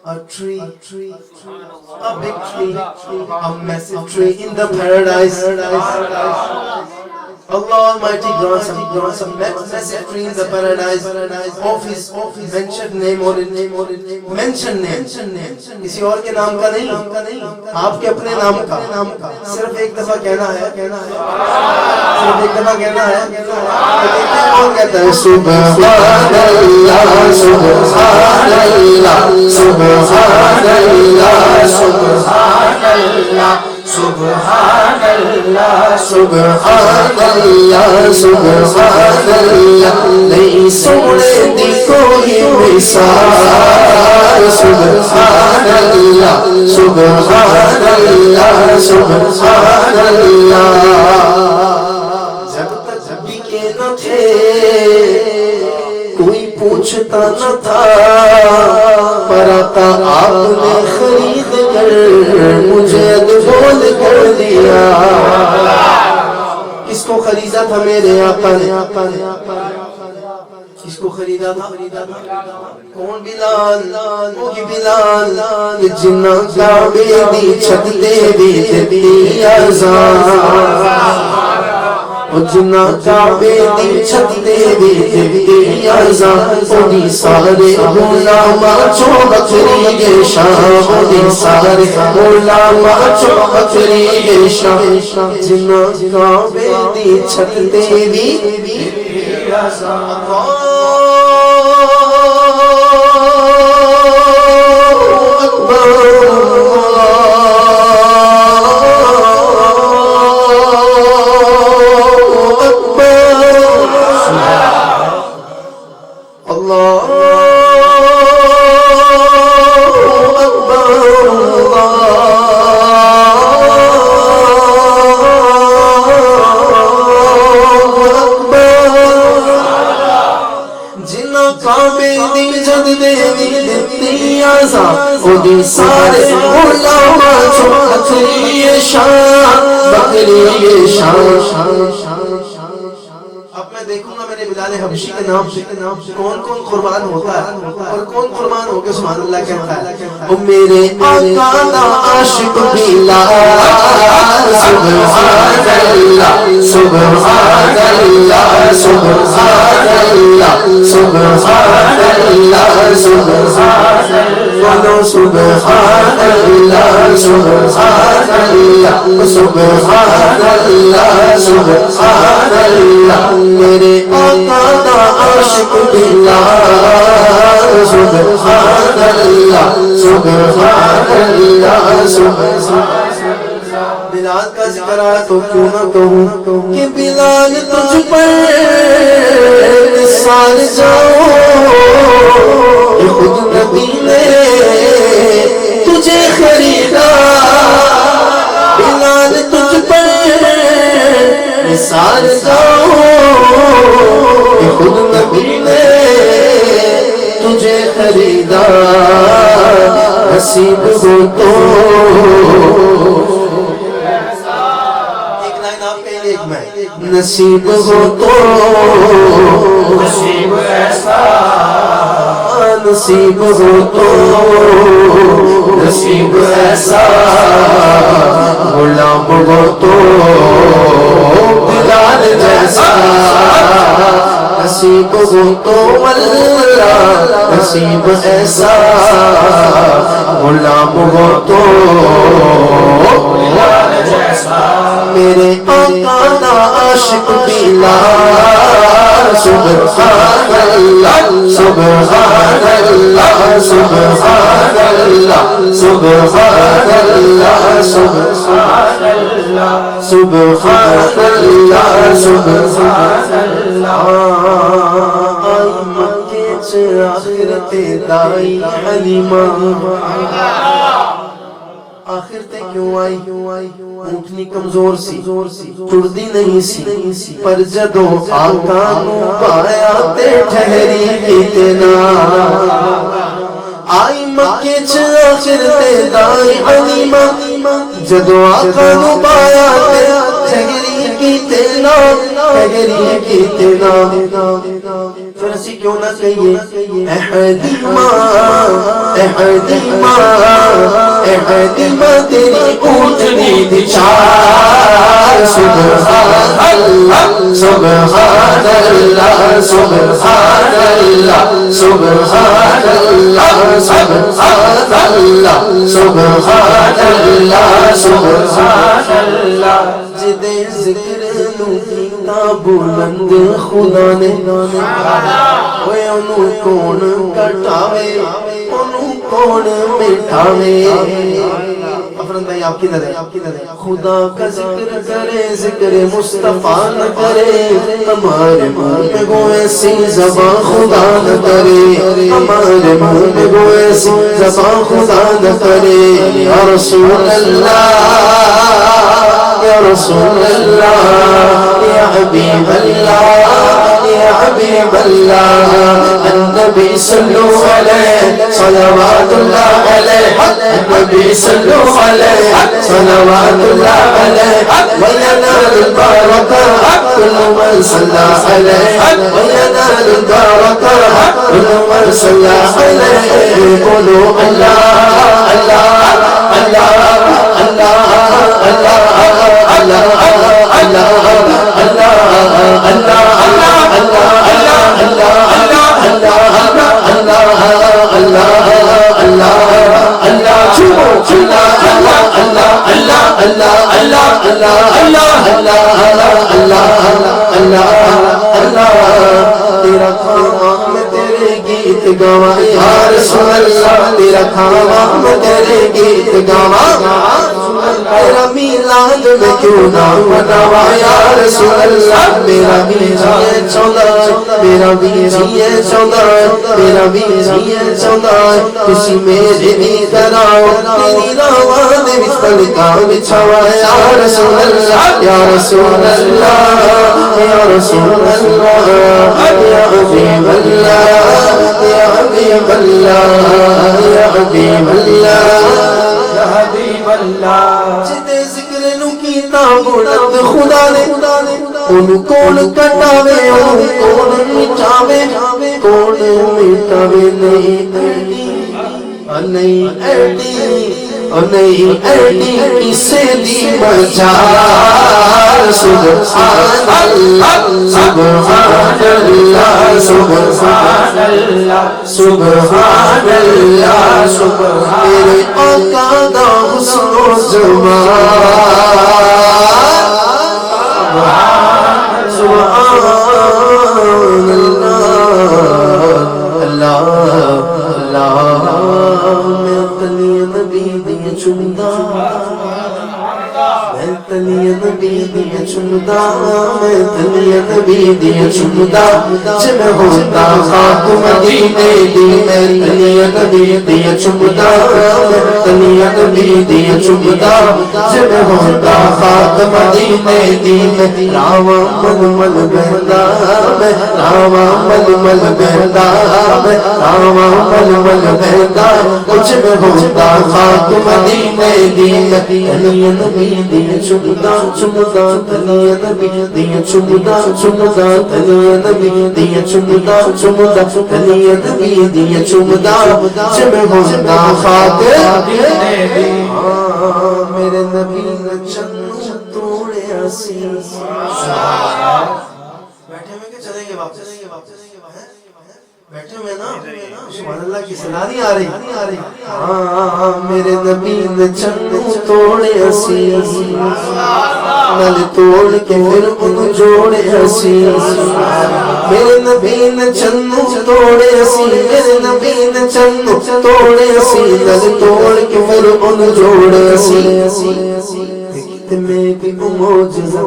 B: a tree, a big tree, a massive tree in the paradise. Allah Almighty grants a massive tree in the paradise of His mentioned name or mentioned name. کسی اور کے نام کا نہیں, آپ کے اپنے نام کا. صرف ایک دفعہ کہنا ہے, صرف ایک دفعہ کہنا ہے. کون کہتا ہے سبحان اللہ سبحان اللہ سبحان اللہ سبحان اللہ سبحان اللہ سبحان اللہ سبحان اللہ نہیں سونے دی کوئی مثال. سبحان اللہ سبحان اللہ سبحان اللہ. جب تک بکے نہ تھے کوئی پوچھتا نہ تھا, پر آقا آپ نے خرید کر مجھے ادبول کر دیا. کس کو خریدا تھا میرے آقا نے؟ کس کو خریدا تھا؟ کون؟ بلال. وہی بلال جنہ کعبے دی چھت دے بھی دیتی آزان, جنہ کعبے دی چھت دے بھی دیتی آزان. انہی سارے غلاماں چو بکری کے شاہ, انہی سارے غلاماں چو بکری کے شاہ. جنہ کعبے دی چھت دے بھی دیتی آزان. سارے غلاماں چو بکری شان, بکری شان. اب میں دیکھوں گا میرے بلال حبشی کے نام سے کون کون قربان ہوتا ہے اور کون قربان ہو کے سبحان اللہ کہتا ہے. او میرے آقا دا عاشق بلال سبحان اللہ سبحان اللہ سبحان اللہ سبحان اللہ سبحان اللہ سبحان اللہ سبحان اللہ سبحان اللہ سبحان اللہ. میرے آقا دا عاشق بلال سبحان اللہ سبحان اللہ سبحان. بلال کا ذکر آیا تو کیوں نہ کہوں کہ بلال تجھ پر نثار جاؤ, خود نبی نے تجھے خریدا. بلال تجھ پر نثار جاؤ, خود نبی نے تجھے خریدا. نصیب ہو تو ایک لائن آپ پہ ایک میں, نصیب ہو تو نصیب ایسا, نصیب ہو تو نصیب ایسا, غلام ہو تو بلال جیسا. نصیب ہو تو اللہ نصیب ایسا, غلام ہو تو بلال جیسا. میرے آقا دا عاشق بلال سبحان اللہ سبحان اللہ سبحان اللہ سبحان اللہ سبحان اللہ سبحان اللہ سبحان اللہ. آئی مکے چ آخرت دائی حلیمہ, آخر تے کیوں آئی اونٹنی کمزور سی ٹردی نہیں سی پر جدو آقا نو پایا تے ٹھہری کتنا آئی مکے چ آخر تے دائی حلیمہ جدو آقا نو پایا تے ٹھہری کتنا پھر اسی کیوں نہ کہیے احدیمہ تیری اونٹنی دی چار سبحان اللہ سبحان اللہ سبحان اللہ سبحان اللہ سبحان اللہ سبحان اللہ سبحان اللہ جدے ذکر نو کیتا بلند خدا نے اوے انہوں کون کٹاوے انہوں کون مٹھاوے افراد بھائی آپ کی نظر خدا کا ذکر کرے ذکر مصطفیٰ نہ کرے ہمارے منہ میں گو ایسی زبان خدا نہ کرے ہمارے منہ میں گو ایسی زبان خدا نہ کرے یا رسول اللہ یا رسول اللہ یا حبیب اللہ یا حبیب اللہ النبی صلو علیہ صلوات اللہ علیہ النبی صلو علیہ صلوات اللہ علیہ وینال البرکہ کل من صلی علیہ وینال البرکہ کل من صلی علیہ قولوا اللہ اللہ اللہ اللہ تیرا کام میں تیرے گیت گاواں یا رسول اللہ تیرا کام میں تیرے گیت گاواں میرا میلاد میں کیوں نہ مناواں یا رسول اللہ میرا بھی جیے چاہتا میرا بھی جیے چاہتا میرا بھی جیے چاہتا کسی میرے بھی کراؤ تیری راواں دے وچ پلکاں بچھاواں یا رسول اللہ یا رسول اللہ یا رسول اللہ یا حبیب اللہ یا حبیب اللہ یا حبیب اللہ یا حبیب اللہ جتے ذکر نو کیتا بلند خدا نے انہوں کون کٹاوے انہوں کون مٹاوے کون مٹاوے نہیں ایڈی کسے دی مجال سبحان اللہ سبحان اللہ سبحان اللہ سبحان اللہ سبحان میرے آقا دا حسن و جمال سبحان اللہ اللہ میں تلی نبی دی چمدا میں تلی نبی دی چمدا میں تلی نبی دی چمدا جب ہوتا خاک مدینے دی میں تلی نبی دی چمدا میں تلی نبی دی چمدا جب ہوتا خاک مدینے دی میں راواں مل مل بہدا میں راواں مل مل بہدا میں راواں مل مل بہدا جب ہوتا خاک مدینے دی میں تلی نبی دی چمدا چمدا تلی نبی دی چمدا چمدا تلی نبی دی چمدا چمدا تلی نبی دی چمدا جب ہوتا خاک میرے نبی نے چنو توڑے اسی بیٹھے ہوئے کہ چلیں گے واپس بیٹھے ہوئے نا سبحان اللہ کی صدا نہیں آ رہی ہاں میرے نبی نے چنو توڑے اسی نل توڑ کے پھر ان جوڑے اسی میرے نبی نے چنو توڑے اسی میرے نبی نے چنو توڑے اسی نل توڑ کے پھر ان جوڑے اسی میں بھی معجزہ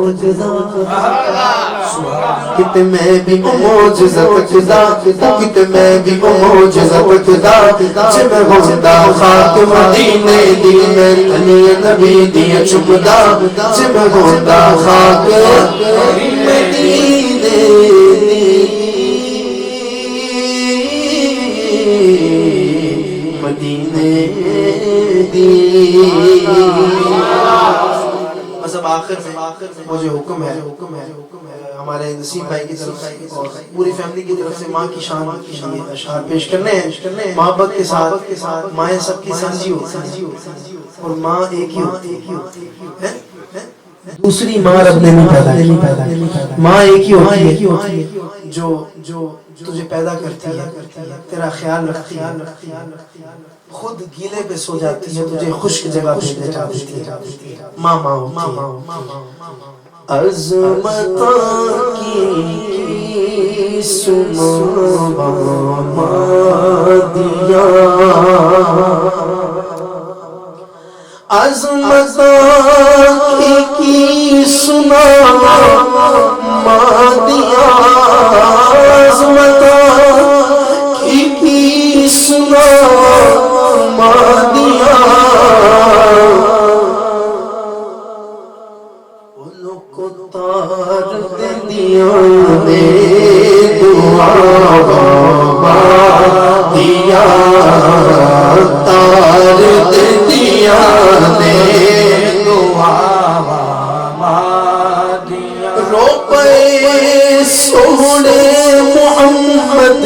B: کت میں بھی معجزت خدا کت میں بھی معجزت خدا جب ہوتا خاک مدینے دل میں علی نبی دیا چمدا جب ہوتا خاک مدینے مدینے دی بس اب آخر میں مجھے حکم ہے ہمارے نسیم بھائی کی طرف سے اور پوری فیملی کی طرف سے ماں کی شان کے لیے اشعار پیش کرنے ہیں محبت کے ساتھ مائیں سب کی سانجی ہوتی ہے اور ماں ایک ہی ہوتی ہے دوسری ماں رب نے نہیں پیدا کی ماں ایک ہی ہوتی ہے جو تجھے پیدا کرتی ہے تیرا خیال رکھتی ہے خود گیلے پہ سو جاتی ہے تجھے خشک جگہ پہ لے جاتی ہے ماں عظمتاں کی سنو دیا عظمتاں کی سنا دیا عظمتاں کی سنا دیا ان کو تار دیا نے دعا دیا تار دیا نے دعا دیا رو پے سونے محمد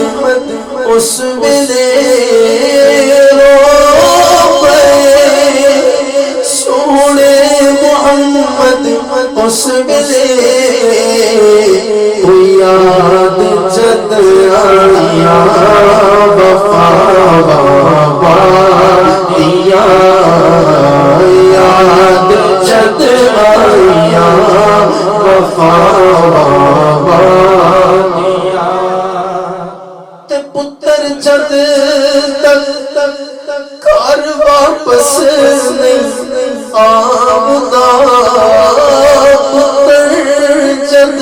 B: اس ویلے رو پے سونے محمد اس ویلے یاد جد آیا وفا دیا یاد جد آیا وفا دیا تے پتر جد تک گھر واپس نہیں آمدا پتر جد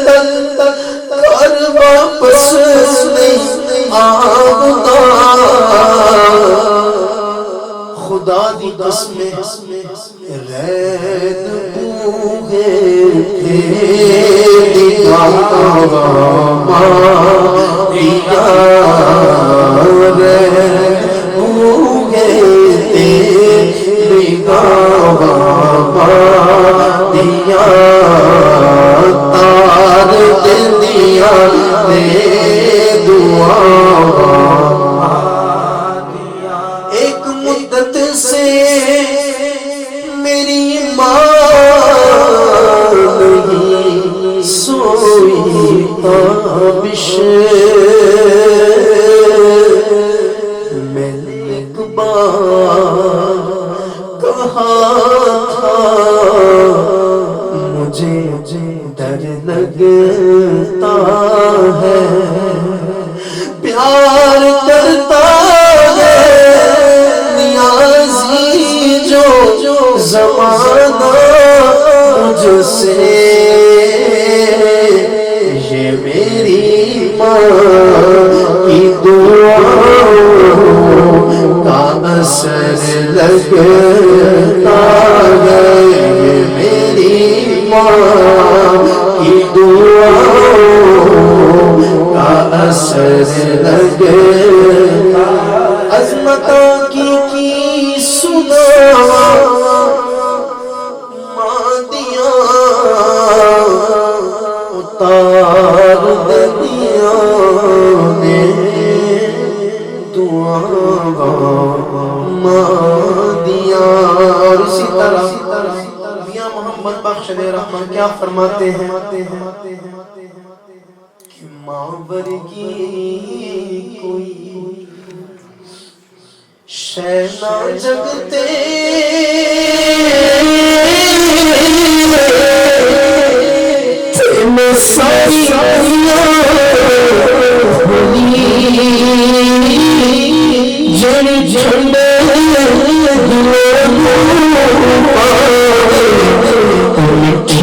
B: تک گھر واپس نہیں آمدا خدا دی قسم رین بوگے تھے دیا رین بوگے تھے دیا تار دیا دعا ایک مدت سے میری ماں نہیں سوئی تابش میں نے ایک بار کہا تھا مجھے ڈر لگتا ہے پیار کرتا ہے نیازی جو زمانہ مجھ سے یہ میری ماں کی دعاؤں کا اثر لگتا ہے یہ میری ماں کی دعاؤں کا اثر لگتا عظمتوں کی سنا مادیاں اتار دنیا نے دعا مادیاں اور اسی طرح میاں محمد بخش رحمان کیا فرماتے ہیں کہ ماں ورگی کوئی شے نہ جگتے میں ساری جڑ جھنڈے مٹھی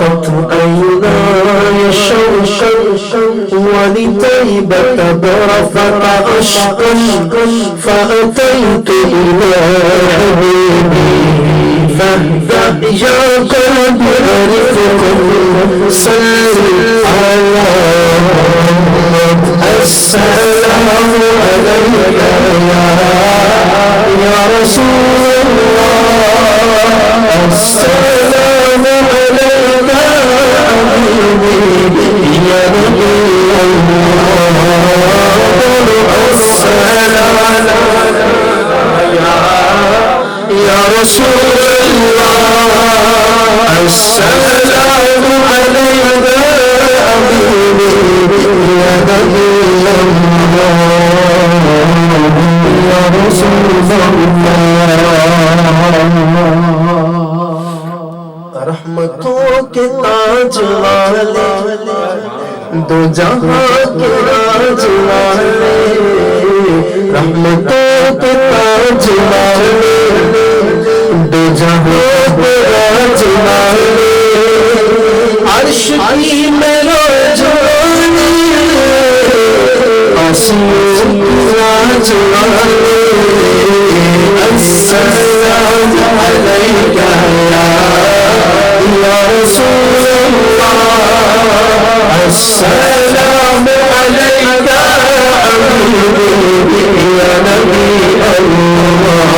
B: قط عيناي شوقا ولطيبة برفق عشقا فأتيت إلى حبيبي فاهدأ يا قلبي رفقا صل على محمد السلام عليك يا رسول الله السلام عليك حبيبي يا نبي الله السلام يا رسول الله السلام عليك حبيبي يا نبي الله يا رسول رحمتوں کے تاج والے دو جہاں کے راج والے رحمتوں کے تاج والے دو جہاں کے راج والے عرش کی معراج والے آسمان کی راج والے السلام علیک یا رسول اللہ السلام علیک حبیبی یا نبی اللہ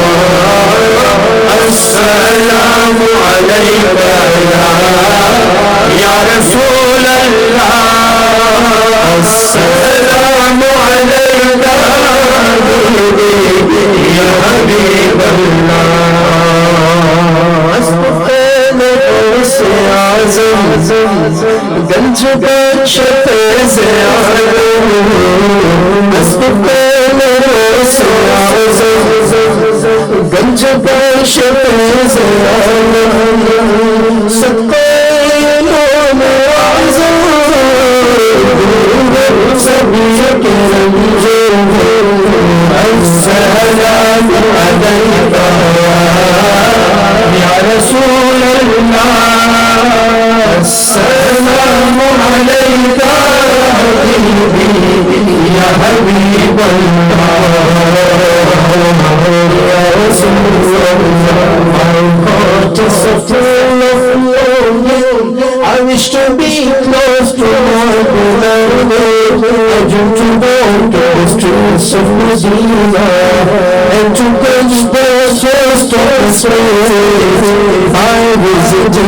B: السلام علیک یا رسول اللہ السلام علیک حبیبی یا حبیب اللہ گنج بخش فیض عالم اسب سے گنج بخش فیض عالم صدقے امام اعظم سبھی کے رنج السلام علیک یا رسول اللہ السلام علیک حبیبی یا حبیب اللہ یا رسول اللہ heart is so full of longing I wish to be close to my beloved I dream to walk the streets of Medina and to touch the chest of the slave I visit you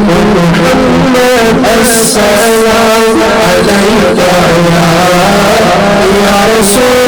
B: Muhammad السلام علیک یا رسول